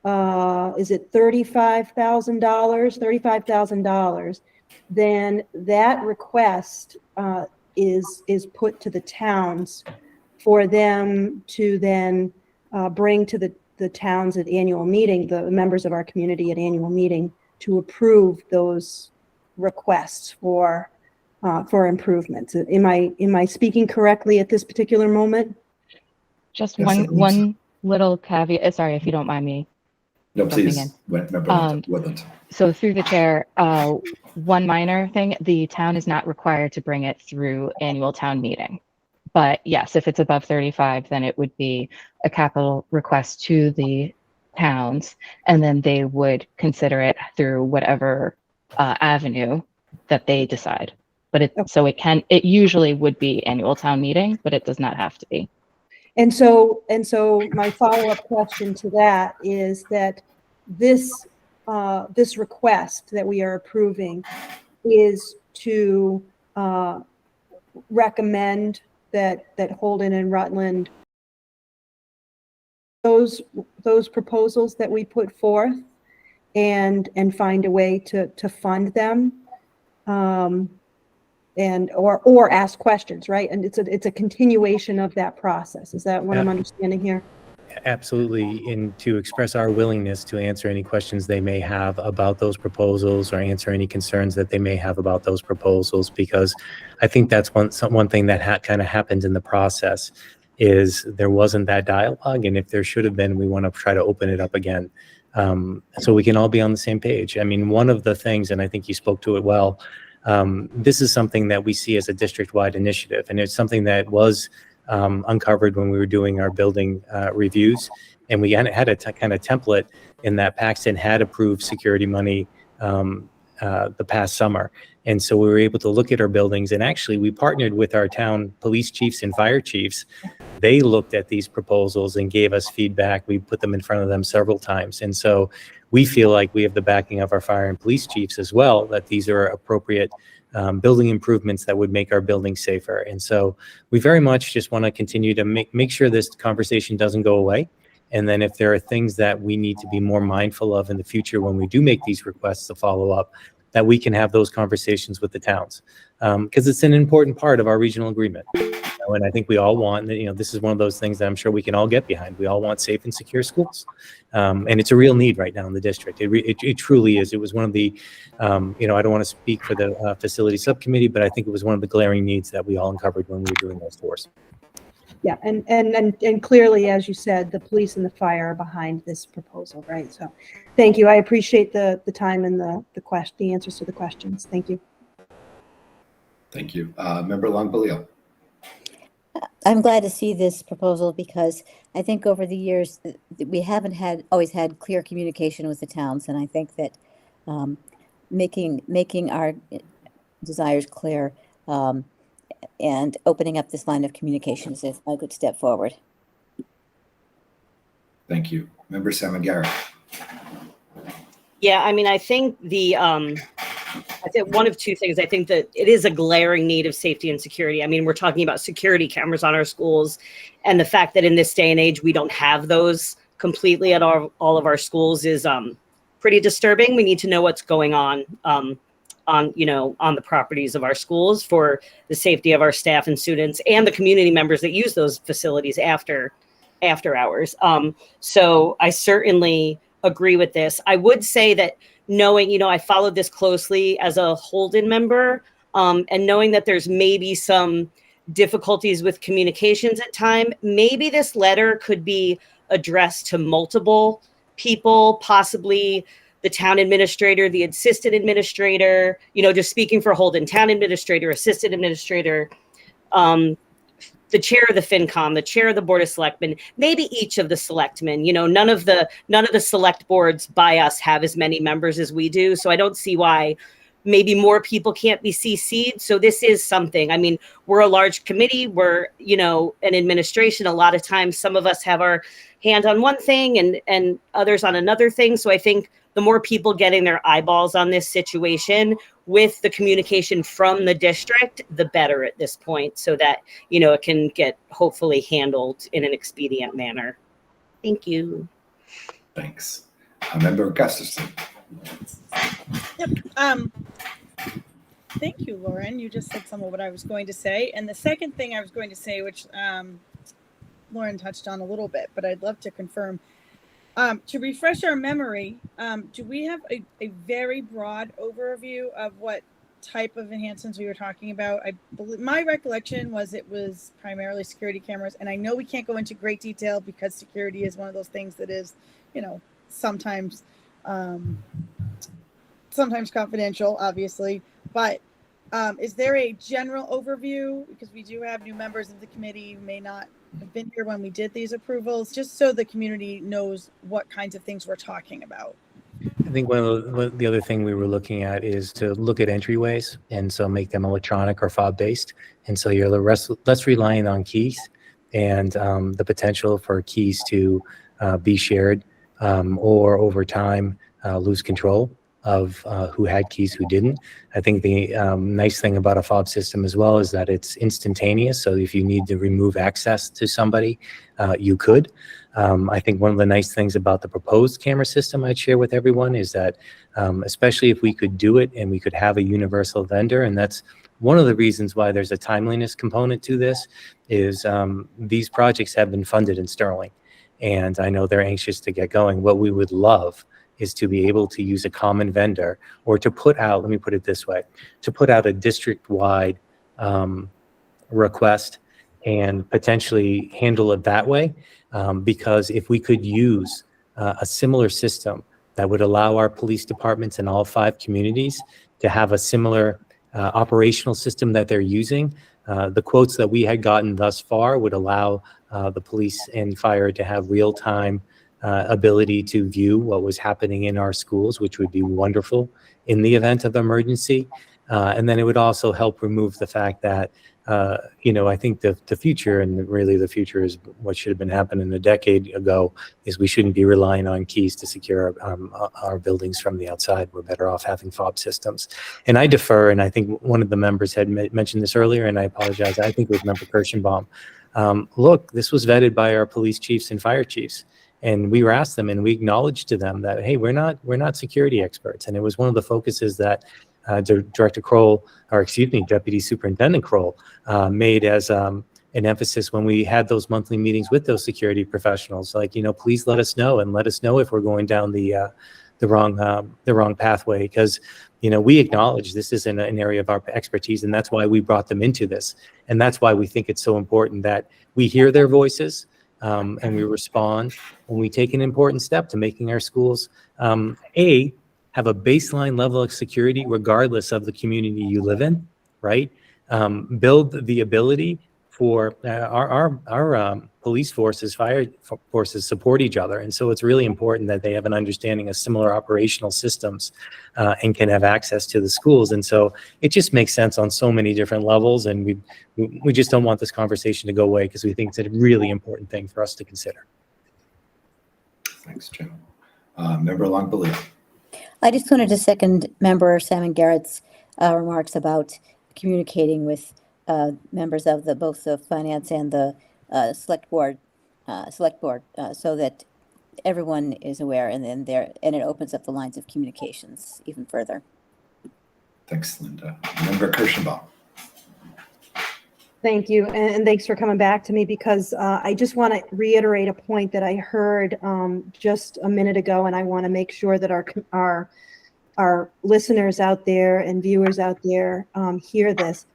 is it $35,000, then that request is put to the towns for them to then bring to the towns at annual meeting, the members of our community at annual meeting, to approve those requests for improvements. Am I speaking correctly at this particular moment? Just Yes, one little caveat. Sorry, if you don't mind me. No, please. in. Member Woodland. So through the chair, one minor thing, the town is not required to bring it through annual town meeting. But yes, if it's above 35, then it would be a capital request to the towns, and then they would consider it through whatever avenue that they decide. But it usually would be annual town meeting, but it does not have to be. And so my follow-up question to that is that this request that we are approving is to recommend that Holden and Rutland, those proposals that we put forth, and find a way to fund them, and or ask questions, right? And it's a continuation of that process. Is that what I'm understanding here? Absolutely, and to express our willingness to answer any questions they may have about those proposals or answer any concerns that they may have about those proposals, because I think that's one thing that kind of happened in the process is there wasn't that dialogue, and if there should have been, we want to try to open it up again so we can all be on the same page. I mean, one of the things, and I think you spoke to it well, this is something that we see as a district-wide initiative, and it's something that was uncovered when we were doing our building reviews, and we had a kind of template in that Paxton had approved security money the past summer. And so we were able to look at our buildings, and actually we partnered with our town police chiefs and fire chiefs. They looked at these proposals and gave us feedback. We put them in front of them several times. And so we feel like we have the backing of our fire and police chiefs as well, that these are appropriate building improvements that would make our buildings safer. And so we very much just want to continue to make sure this conversation doesn't go away. And then if there are things that we need to be more mindful of in the future when we do make these requests to follow up, that we can have those conversations with the towns, because it's an important part of our regional agreement. And I think we all want, this is one of those things that I'm sure we can all get behind. We all want safe and secure schools. And it's a real need right now in the district. It truly is. It was one of the, I don't want to speak for the facility subcommittee, but I think it was one of the glaring needs that we all uncovered when we were doing those tours. Yeah, and clearly, as you said, the police and the fire are behind this proposal, right? So thank you. I appreciate the time and the answers to the questions. Thank you. Thank you. Member Long-Balil. I'm glad to see this proposal because I think over the years we haven't always had clear communication with the towns, and I think that making our desires clear and opening up this line of communication is a good step forward. Thank you. Member Samagari. Yeah, I mean, I think one of two things. I think that it is a glaring need of safety and security. I mean, we're talking about security cameras on our schools, and the fact that in this day and age we don't have those completely at all of our schools is pretty disturbing. We need to know what's going on on the properties of our schools for the safety of our staff and students and the community members that use those facilities after hours. So I certainly agree with this. I would say that knowing, I followed this closely as a Holden member, and knowing that there's maybe some difficulties with communications at time, maybe this letter could be addressed to multiple people, possibly the town administrator, the assistant administrator, just speaking for Holden, town administrator, assistant administrator, the chair of the FinCom, the chair of the Board of Selectmen, maybe each of the selectmen. None of the select boards by us have as many members as we do. So I don't see why maybe more people can't be CC'd. So this is something. I mean, we're a large committee. We're, an administration. A lot of times some of us have our hand on one thing and others on another thing. So I think the more people getting their eyeballs on this situation with the communication from the district, the better at this point, so that, it can get hopefully handled in an expedient manner. Thank you. Thanks. Member Gustafson. Yep. Thank you, Lauren. You just said some of what I was going to say. And the second thing I was going to say, which Lauren touched on a little bit, but I'd love to confirm. To refresh our memory, do we have a very broad overview of what type of enhancements we were talking about? I believe my recollection was it was primarily security cameras, and I know we can't go into great detail because security is one of those things that is, sometimes confidential, obviously. But is there a general overview? Because we do have new members of the committee who may not have been here when we did these approvals, just so the community knows what kinds of things we're talking about. I think the other thing we were looking at is to look at entryways, and so make them electronic or fob based. And so you're less reliant on keys, and the potential for keys to be shared or over time lose control of who had keys, who didn't. I think the nice thing about a fob system as well is that it's instantaneous. So if you need to remove access to somebody, you could. I think one of the nice things about the proposed camera system I'd share with everyone is that, especially if we could do it and we could have a universal vendor, and that's one of the reasons why there's a timeliness component to this, is these projects have been funded in Sterling. And I know they're anxious to get going. What we would love is to be able to use a common vendor, or to put out, let me put it this way, to put out a district-wide request and potentially handle it that way. Because if we could use a similar system that would allow our police departments in all 5 communities to have a similar operational system that they're using, the quotes that we had gotten thus far would allow the police and fire to have real-time ability to view what was happening in our schools, which would be wonderful in the event of emergency. And then it would also help remove the fact that, I think the future, and really the future is what should have been happening a decade ago, is we shouldn't be relying on keys to secure our buildings from the outside. We're better off having fob systems. And I defer, and I think one of the members had mentioned this earlier, and I apologize, I think it was Member Kirschenbaum. Look, this was vetted by our police chiefs and fire chiefs. And we were asked them, and we acknowledged to them that, hey, we're not security experts. And it was one of the focuses that Director Kroll, or excuse me, Deputy Superintendent Kroll, made as an emphasis when we had those monthly meetings with those security professionals. Like, please let us know, and let us know if we're going down the wrong pathway, because we acknowledge this isn't an area of our expertise, and that's why we brought them into this, and that's why we think it's so important that we hear their voices. And we respond when we take an important step to making our schools, have a baseline level of security regardless of the community you live in, right? Build the ability for our police forces, fire forces support each other. And so it's really important that they have an understanding of similar operational systems and can have access to the schools. And so it just makes sense on so many different levels. And we just don't want this conversation to go away, because we think it's a really important thing for us to consider. Thanks, Jim. Member Longbelief. I just wanted to second Member Salmon Garrett's remarks about communicating with members of both the finance and the select board, so that everyone is aware, and then and it opens up the lines of communications even further. Thanks, Linda. Member Kirschenbaum. Thank you, and thanks for coming back to me, because I just want to reiterate a point that I heard just a minute ago, and I want to make sure that our listeners out there and viewers out there hear this.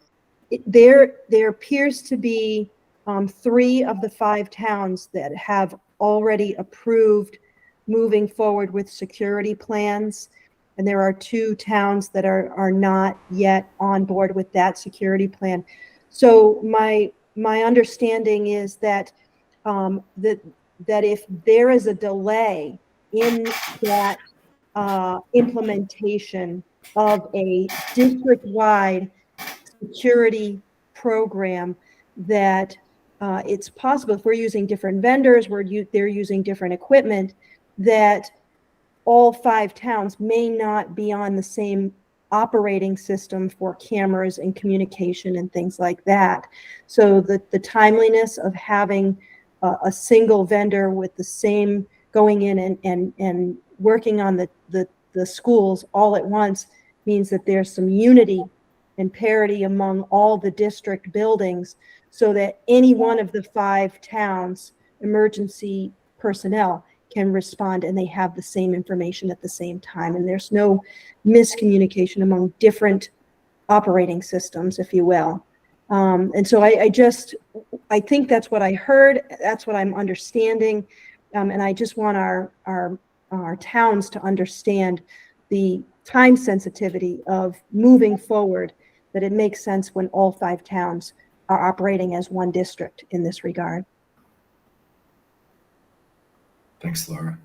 There appears to be 3 of the 5 towns that have already approved moving forward with security plans. And there are 2 towns that are not yet on board with that security plan. So my understanding is that that if there is a delay in that implementation of a district-wide security program, that it's possible, if we're using different vendors, they're using different equipment, that all 5 towns may not be on the same operating system for cameras and communication and things like that. So the timeliness of having a single vendor with the same going in and working on the schools all at once means that there's some unity and parity among all the district buildings, so that any one of the 5 towns emergency personnel can respond and they have the same information at the same time, and there's no miscommunication among different operating systems, if you will. And so I think that's what I heard, that's what I'm understanding, and I just want our towns to understand the time sensitivity of moving forward, that it makes sense when all 5 towns are operating as one district in this regard. Thanks, Laura.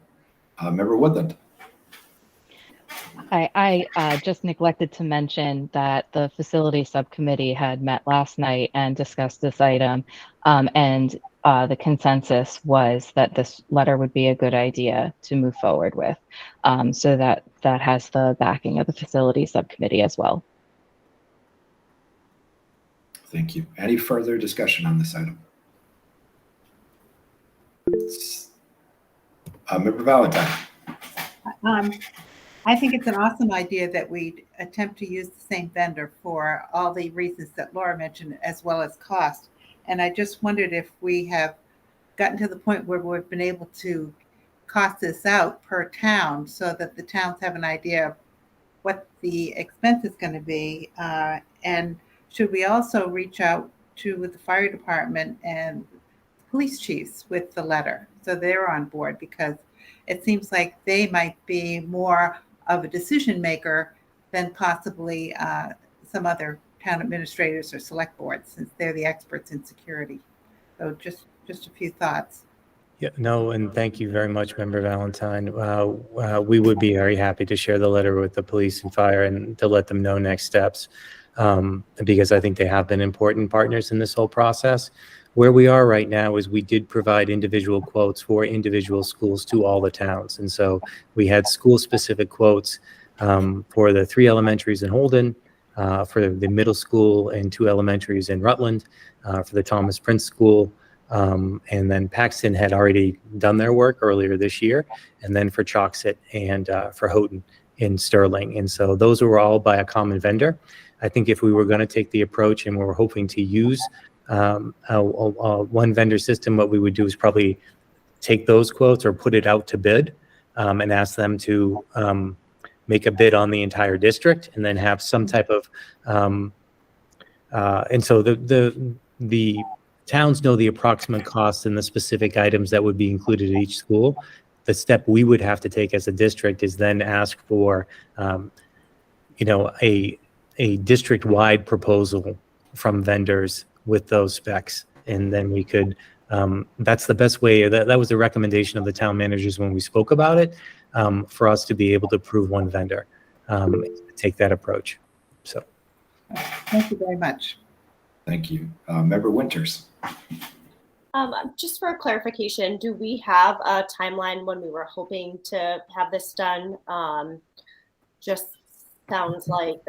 Member Woodland. I just neglected to mention that the facility subcommittee had met last night and discussed this item, and the consensus was that this letter would be a good idea to move forward with. So that has the backing of the facility subcommittee as well. Thank you. Any further discussion on this item? Member Valentine. I think it's an awesome idea that we attempt to use the same vendor for all the reasons that Laura mentioned, as well as cost. And I just wondered if we have gotten to the point where we've been able to cost this out per town, so that the towns have an idea of what the expense is going to be. And should we also reach out to the fire department and police chiefs with the letter, so they're on board, because it seems like they might be more of a decision maker than possibly some other town administrators or select boards, since they're the experts in security. So just a few thoughts. Yeah, no, and thank you very much, Member Valentine. We would be very happy to share the letter with the police and fire and to let them know next steps, because I think they have been important partners in this whole process. Where we are right now is we did provide individual quotes for individual schools to all the towns. And so we had school-specific quotes for the 3 elementaries in Holden, for the middle school and 2 elementaries in Rutland, for the Thomas Prince School, and then Paxton had already done their work earlier this year, and then for Choxet and for Houghton in Sterling. And so those were all by a common vendor. I think if we were going to take the approach, and we're hoping to use one vendor system, what we would do is probably take those quotes or put it out to bid, and ask them to make a bid on the entire district, and then have some type of and so the towns know the approximate costs and the specific items that would be included at each school. The step we would have to take as a district is then ask for a district-wide proposal from vendors with those specs, and then we could that's the best way. That was the recommendation of the town managers when we spoke about it, for us to be able to approve one vendor, take that approach. So Thank you very much. Thank you. Member Winters. Just for clarification, do we have a timeline when we were hoping to have this done? Just sounds like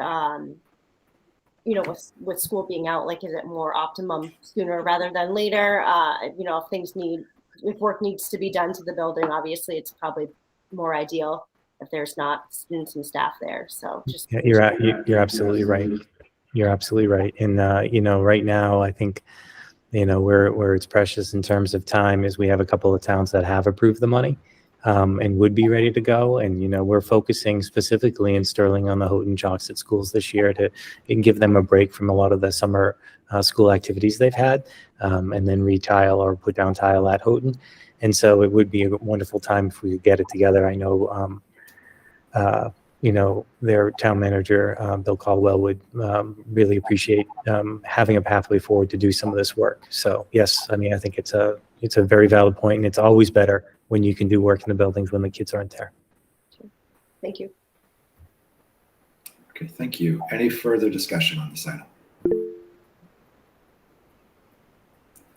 with school being out, like, is it more optimum sooner rather than later? If things need if work needs to be done to the building, obviously it's probably more ideal if there's not students and staff there. So just Yeah, you're absolutely right. You're absolutely right. And right now, I think where it's precious in terms of time is we have a couple of towns that have approved the money and would be ready to go. And we're focusing specifically in Sterling on the Houghton Choxet schools this year to give them a break from a lot of the summer school activities they've had, and then retile or put down tile at Houghton. And so it would be a wonderful time if we could get it together. I know their town manager, Bill Caldwell, would really appreciate having a pathway forward to do some of this work. So yes, I think it's a very valid point, and it's always better when you can do work in the buildings when the kids aren't there. thank you. Okay, thank you. Any further discussion on this item?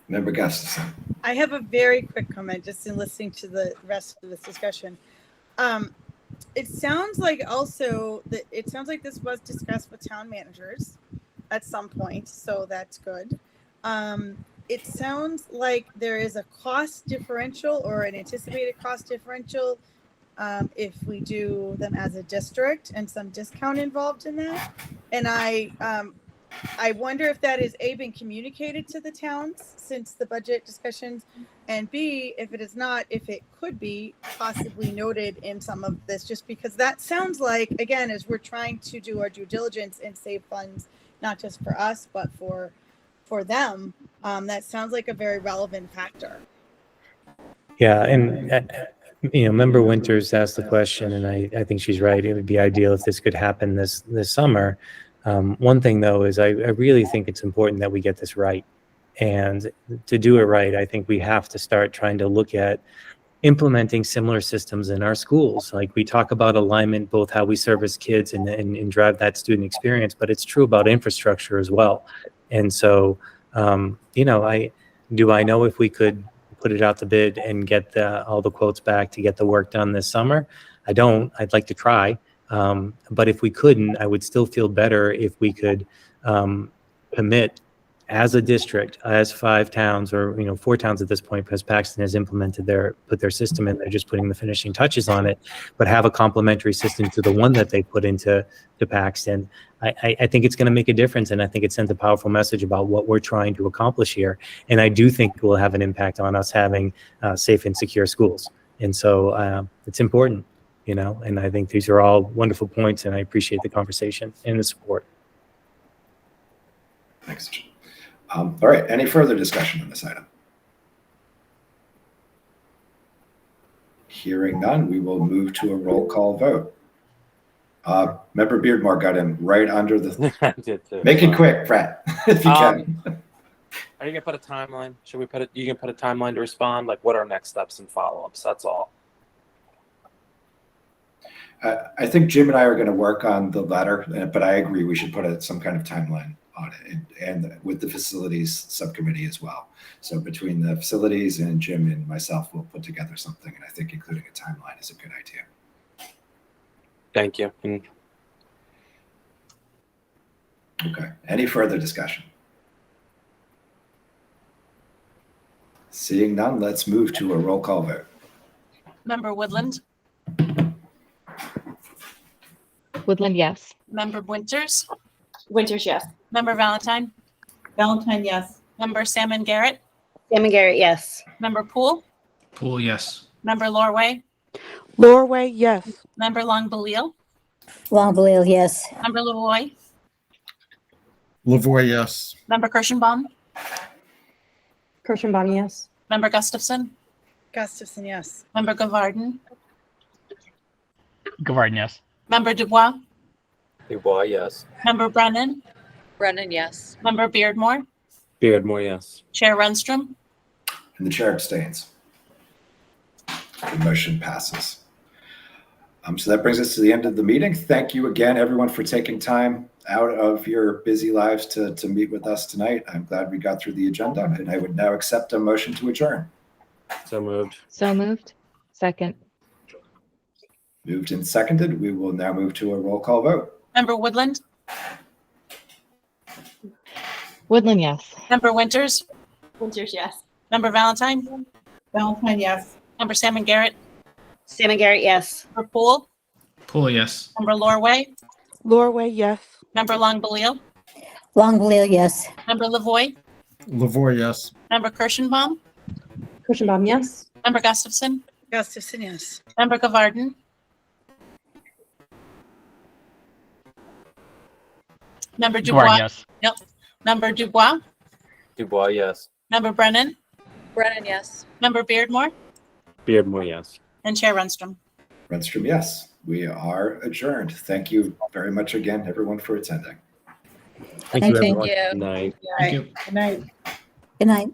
Member Gustafson. I have a very quick comment just in listening to the rest of this discussion. It sounds like this was discussed with town managers at some point, so that's good. It sounds like there is a cost differential or an anticipated cost differential if we do them as a district, and some discount involved in that. And I wonder if that is A, been communicated to the towns since the budget discussions, and B, if it is not, if it could be possibly noted in some of this, just because that sounds like, again, as we're trying to do our due diligence and save funds, not just for us, but for them, that sounds like a very relevant factor. Yeah, and Member Winters asked the question, and I think she's right. It would be ideal if this could happen this summer. One thing, though, is I really think it's important that we get this right. And to do it right, I think we have to start trying to look at implementing similar systems in our schools. Like, we talk about alignment, both how we service kids and drive that student experience, but it's true about infrastructure as well. And so, I know if we could put it out to bid and get all the quotes back to get the work done this summer? I don't. I'd like to try. But if we couldn't, I would still feel better if we could commit as a district, as 5 towns or 4 towns at this point, because Paxton has put their system in. They're just putting the finishing touches on it, but have a complementary system to the one that they put into Paxton. I think it's going to make a difference, and I think it sends a powerful message about what we're trying to accomplish here. And I do think it will have an impact on us having safe and secure schools. And so it's important. And I think these are all wonderful points, and I appreciate the conversation and the support. Thanks. All right, any further discussion on this item? Hearing none, we will move to a roll call vote. Member Beardmore got him right under the... I did too. Make it quick, Brett, if you can. Are you going to put a timeline? Should we you can put a timeline to respond? Like, what are next steps and follow-ups? That's all. I think Jim and I are going to work on the letter, but I agree we should put some kind of timeline on it, and with the facilities subcommittee as well. So between the facilities and Jim and myself, we'll put together something, and I think including a timeline is a good idea. Thank you. Okay. Any further discussion? Seeing none, let's move to a roll call vote. Member Woodland, Woodland, yes. Member Winters, Winters, yes. Member Valentine, Valentine, yes. Member Salmon Garrett, Salmon Garrett, yes. Member Poole, Poole, yes. Member Lorway, Lorway, yes. Member Longbeliel, Longbeliel, yes. Member Lavoy, Lavoy, yes. Member Kirschenbaum, Kirschenbaum, yes. Member Gustafson, Gustafson, yes. Member Gavarden, Gavarden, yes. Member Dubois, Dubois, yes. Member Brennan, Brennan, yes. Member Beardmore, Beardmore, yes. Chair Runstrom, And the chair abstains. The motion passes. So that brings us to the end of the meeting. Thank you again, everyone, for taking time out of your busy lives to meet with us tonight. I'm glad we got through the agenda, and I would now accept a motion to adjourn. So moved. So moved. Second. Moved and seconded. We will now move to a roll call vote. Member Woodland, Woodland, yes. Member Winters, Winters, yes. Member Valentine, Valentine, yes. Member Salmon Garrett, Salmon Garrett, yes. Member Poole, Poole, yes. Member Lorway, Lorway, yes. Member Longbeliel, Longbeliel, yes. Member Lavoy, Lavore, yes. Member Kirschenbaum, Kirschenbaum, yes. Member Gustafson, Gustafson, yes. Member Gavarden, Member Dubois, Dubois. yes. Yep. Member Dubois, Dubois, yes. Member Brennan, Brennan, yes. Member Beardmore, Beardmore, yes. and Chair Runstrom. Renstrom, yes. We are adjourned. Thank you very much again, everyone, for attending. Thank you, Thank you. everyone. you. Good night. Thank you. Good night. Good night.